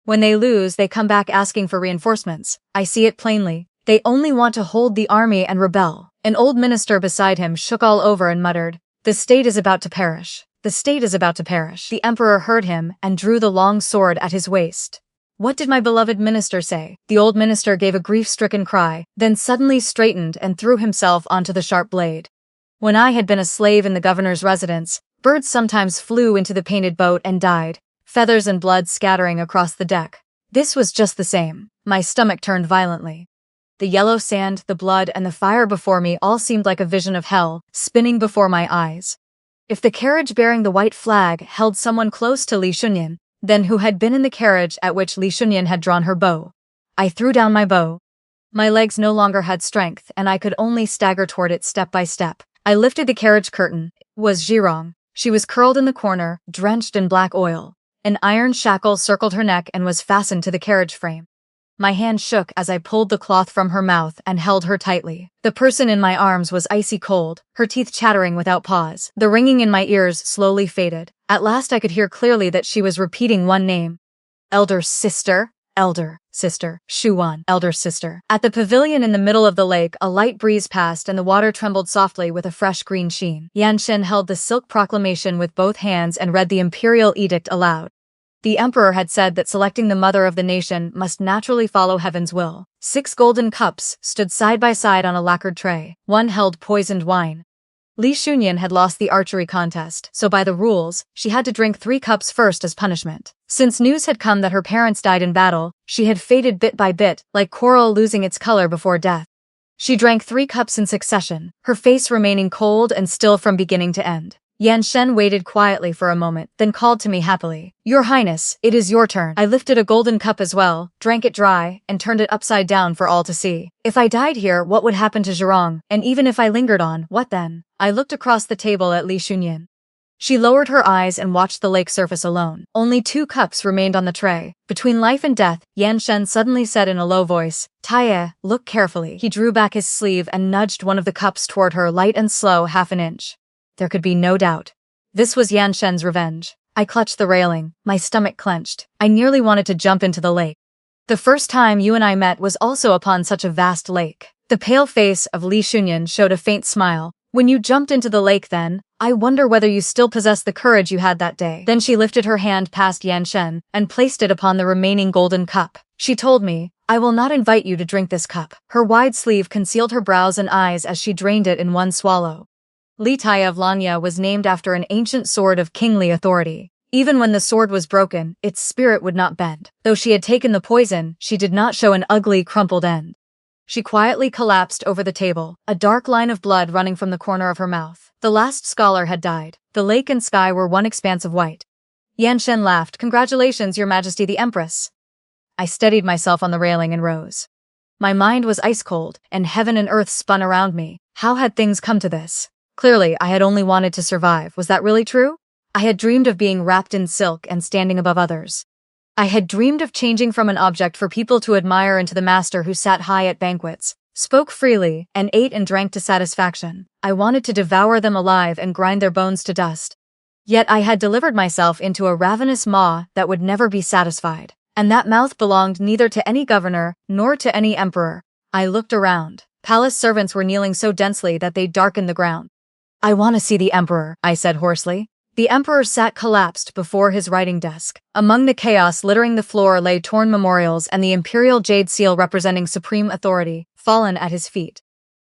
When they lose, they come back asking for reinforcements. I see it plainly. They only want to hold the army and rebel." An old minister beside him shook all over and muttered, "The state is about to perish. The state is about to perish." The emperor heard him and drew the long sword at his waist. "What did my beloved minister say?" The old minister gave a grief-stricken cry, then suddenly straightened and threw himself onto the sharp blade. "When I had been a slave in the governor's residence, birds sometimes flew into the painted boat and died, feathers and blood scattering across the deck. This was just the same." My stomach turned violently. The yellow sand, the blood, and the fire before me all seemed like a vision of hell, spinning before my eyes. If the carriage bearing the white flag held someone close to Li Shunyan, then who had been in the carriage at which Li Shunyan had drawn her bow? I threw down my bow. My legs no longer had strength, and I could only stagger toward it step by step. I lifted the carriage curtain. It was Zhirong. She was curled in the corner, drenched in black oil. An iron shackle circled her neck and was fastened to the carriage frame. My hand shook as I pulled the cloth from her mouth and held her tightly. The person in my arms was icy cold, her teeth chattering without pause. The ringing in my ears slowly faded. At last I could hear clearly that she was repeating one name. "Elder sister, elder sister, Shuwan, elder sister." At the pavilion in the middle of the lake, a light breeze passed and the water trembled softly with a fresh green sheen. Yan Shen held the silk proclamation with both hands and read the imperial edict aloud. The emperor had said that selecting the mother of the nation must naturally follow heaven's will. 6 golden cups stood side by side on a lacquered tray. One held poisoned wine. Li Shunyan had lost the archery contest, so by the rules, she had to drink 3 cups first as punishment. Since news had come that her parents died in battle, she had faded bit by bit, like coral losing its color before death. She drank 3 cups in succession, her face remaining cold and still from beginning to end. Yan Shen waited quietly for a moment, then called to me happily. "Your Highness, it is your turn." I lifted a golden cup as well, drank it dry, and turned it upside down for all to see. If I died here, what would happen to Zhirong? And even if I lingered on, what then? I looked across the table at Li Shunyan. She lowered her eyes and watched the lake surface alone. Only 2 cups remained on the tray. Between life and death, Yan Shen suddenly said in a low voice, "Taiye, look carefully." He drew back his sleeve and nudged one of the cups toward her, light and slow, half an inch. There could be no doubt. This was Yan Shen's revenge. I clutched the railing, my stomach clenched. I nearly wanted to jump into the lake. The first time you and I met was also upon such a vast lake. The pale face of Li Shunyan showed a faint smile. "When you jumped into the lake then, I wonder whether you still possess the courage you had that day." Then she lifted her hand past Yan Shen and placed it upon the remaining golden cup. She told me, "I will not invite you to drink this cup." Her wide sleeve concealed her brows and eyes as she drained it in one swallow. Li Taiye of Lanya was named after an ancient sword of kingly authority. Even when the sword was broken, its spirit would not bend. Though she had taken the poison, she did not show an ugly, crumpled end. She quietly collapsed over the table, a dark line of blood running from the corner of her mouth. The last scholar had died. The lake and sky were one expanse of white. Yan Shen laughed. "Congratulations, Your Majesty the Empress." I steadied myself on the railing and rose. My mind was ice cold, and heaven and earth spun around me. How had things come to this? Clearly, I had only wanted to survive. Was that really true? I had dreamed of being wrapped in silk and standing above others. I had dreamed of changing from an object for people to admire into the master who sat high at banquets, spoke freely, and ate and drank to satisfaction. I wanted to devour them alive and grind their bones to dust. Yet I had delivered myself into a ravenous maw that would never be satisfied. And that mouth belonged neither to any governor nor to any emperor. I looked around. Palace servants were kneeling so densely that they darkened the ground. "I want to see the emperor," I said hoarsely. The emperor sat collapsed before his writing desk. Among the chaos littering the floor lay torn memorials and the imperial jade seal representing supreme authority, fallen at his feet.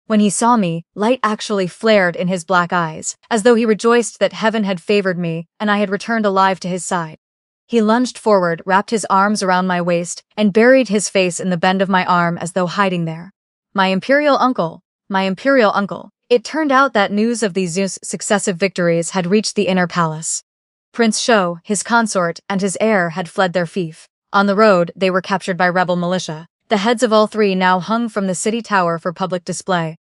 When he saw me, light actually flared in his black eyes, as though he rejoiced that heaven had favored me and I had returned alive to his side. He lunged forward, wrapped his arms around my waist, and buried his face in the bend of my arm as though hiding there. My imperial uncle. My imperial uncle. It turned out that news of the Zeus' successive victories had reached the inner palace. Prince Sho, his consort, and his heir had fled their fief. On the road, they were captured by rebel militia. The heads of all three now hung from the city tower for public display.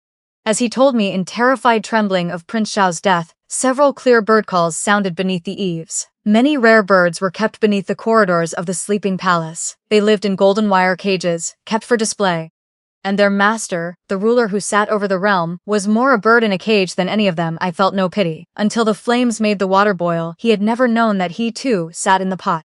As he told me in terrified trembling of Prince Shao's death, several clear bird calls sounded beneath the eaves. Many rare birds were kept beneath the corridors of the sleeping palace. They lived in golden wire cages, kept for display. And their master, the ruler who sat over the realm, was more a bird in a cage than any of them. I felt no pity. Until the flames made the water boil, he had never known that he too sat in the pot.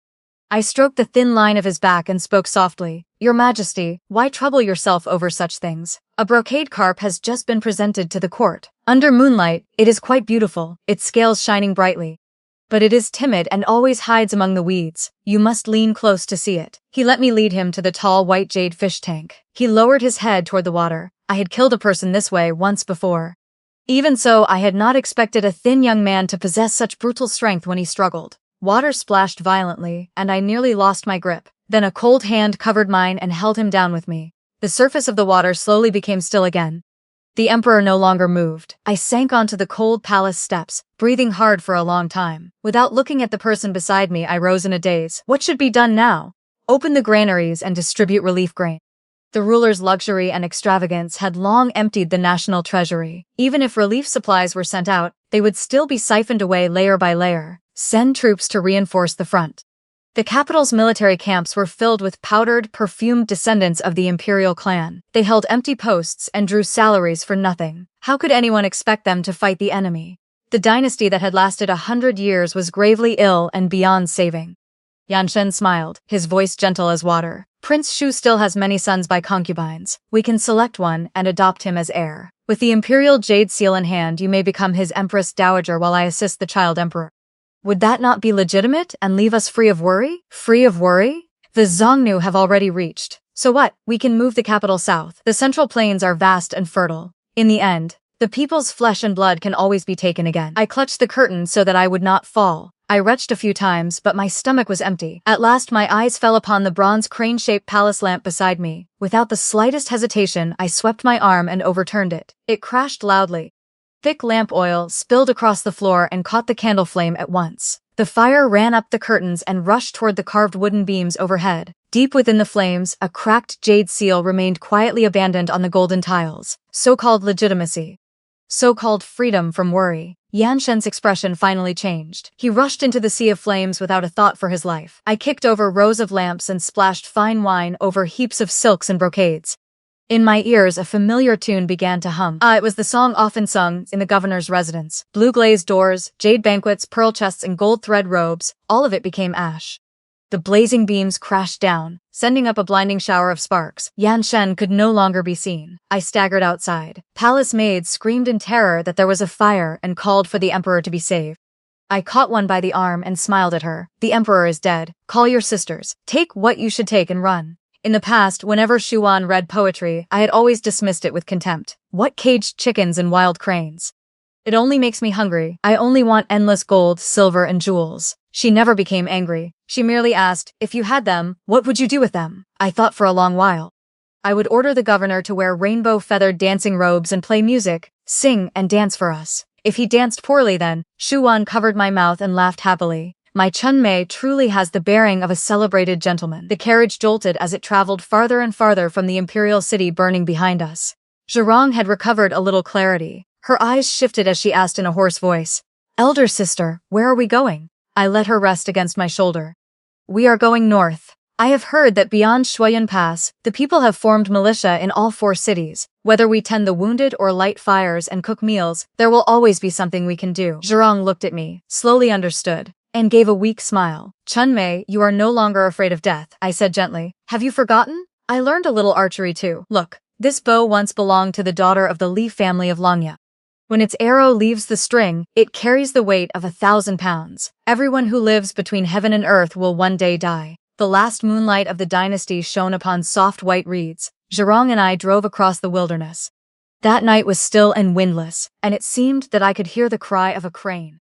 I stroked the thin line of his back and spoke softly. "Your Majesty, why trouble yourself over such things? A brocade carp has just been presented to the court. Under moonlight, it is quite beautiful, its scales shining brightly. But it is timid and always hides among the weeds. You must lean close to see it." He let me lead him to the tall white jade fish tank. He lowered his head toward the water. I had killed a person this way once before. Even so, I had not expected a thin young man to possess such brutal strength when he struggled. Water splashed violently, and I nearly lost my grip. Then a cold hand covered mine and held him down with me. The surface of the water slowly became still again. The emperor no longer moved. I sank onto the cold palace steps, breathing hard for a long time. Without looking at the person beside me, I rose in a daze. What should be done now? Open the granaries and distribute relief grain. The ruler's luxury and extravagance had long emptied the national treasury. Even if relief supplies were sent out, they would still be siphoned away layer by layer. Send troops to reinforce the front. The capital's military camps were filled with powdered, perfumed descendants of the imperial clan. They held empty posts and drew salaries for nothing. How could anyone expect them to fight the enemy? The dynasty that had lasted 100 years was gravely ill and beyond saving. Yanshen smiled, his voice gentle as water. "Prince Shu still has many sons by concubines. We can select one and adopt him as heir. With the imperial jade seal in hand, you may become his empress dowager while I assist the child emperor. Would that not be legitimate and leave us free of worry? Free of worry? The Xiongnu have already reached. So what? We can move the capital south. The central plains are vast and fertile. In the end, the people's flesh and blood can always be taken again." I clutched the curtain so that I would not fall. I retched a few times, but my stomach was empty. At last my eyes fell upon the bronze crane-shaped palace lamp beside me. Without the slightest hesitation, I swept my arm and overturned it. It crashed loudly. Thick lamp oil spilled across the floor and caught the candle flame at once. The fire ran up the curtains and rushed toward the carved wooden beams overhead. Deep within the flames, a cracked jade seal remained quietly abandoned on the golden tiles. So-called legitimacy. So-called freedom from worry. Yanshen's expression finally changed. He rushed into the sea of flames without a thought for his life. I kicked over rows of lamps and splashed fine wine over heaps of silks and brocades. In my ears, a familiar tune began to hum. It was the song often sung in the governor's residence. Blue glazed doors, jade banquets, pearl chests, and gold thread robes, all of it became ash. The blazing beams crashed down, sending up a blinding shower of sparks. Yanshen could no longer be seen. I staggered outside. Palace maids screamed in terror that there was a fire and called for the emperor to be saved. I caught one by the arm and smiled at her. "The emperor is dead. Call your sisters. Take what you should take and run." In the past, whenever Shuan read poetry, I had always dismissed it with contempt. What caged chickens and wild cranes? It only makes me hungry. I only want endless gold, silver, and jewels. She never became angry. She merely asked, "If you had them, what would you do with them?" I thought for a long while. I would order the governor to wear rainbow-feathered dancing robes and play music, sing, and dance for us. If he danced poorly then, Shuan covered my mouth and laughed happily. My Chunmei truly has the bearing of a celebrated gentleman. The carriage jolted as it traveled farther and farther from the imperial city burning behind us. Zhurong had recovered a little clarity. Her eyes shifted as she asked in a hoarse voice, "Elder sister, where are we going?" I let her rest against my shoulder. "We are going north. I have heard that beyond Shuoyan Pass, the people have formed militia in all 4 cities. Whether we tend the wounded or light fires and cook meals, there will always be something we can do." Zhurong looked at me, slowly understood, and gave a weak smile. "Chun-Mei, you are no longer afraid of death," I said gently. "Have you forgotten? I learned a little archery too. Look, this bow once belonged to the daughter of the Li family of Langya. When its arrow leaves the string, it carries the weight of 1,000 pounds. Everyone who lives between heaven and earth will one day die." The last moonlight of the dynasty shone upon soft white reeds. Zhurong and I drove across the wilderness. That night was still and windless, and it seemed that I could hear the cry of a crane.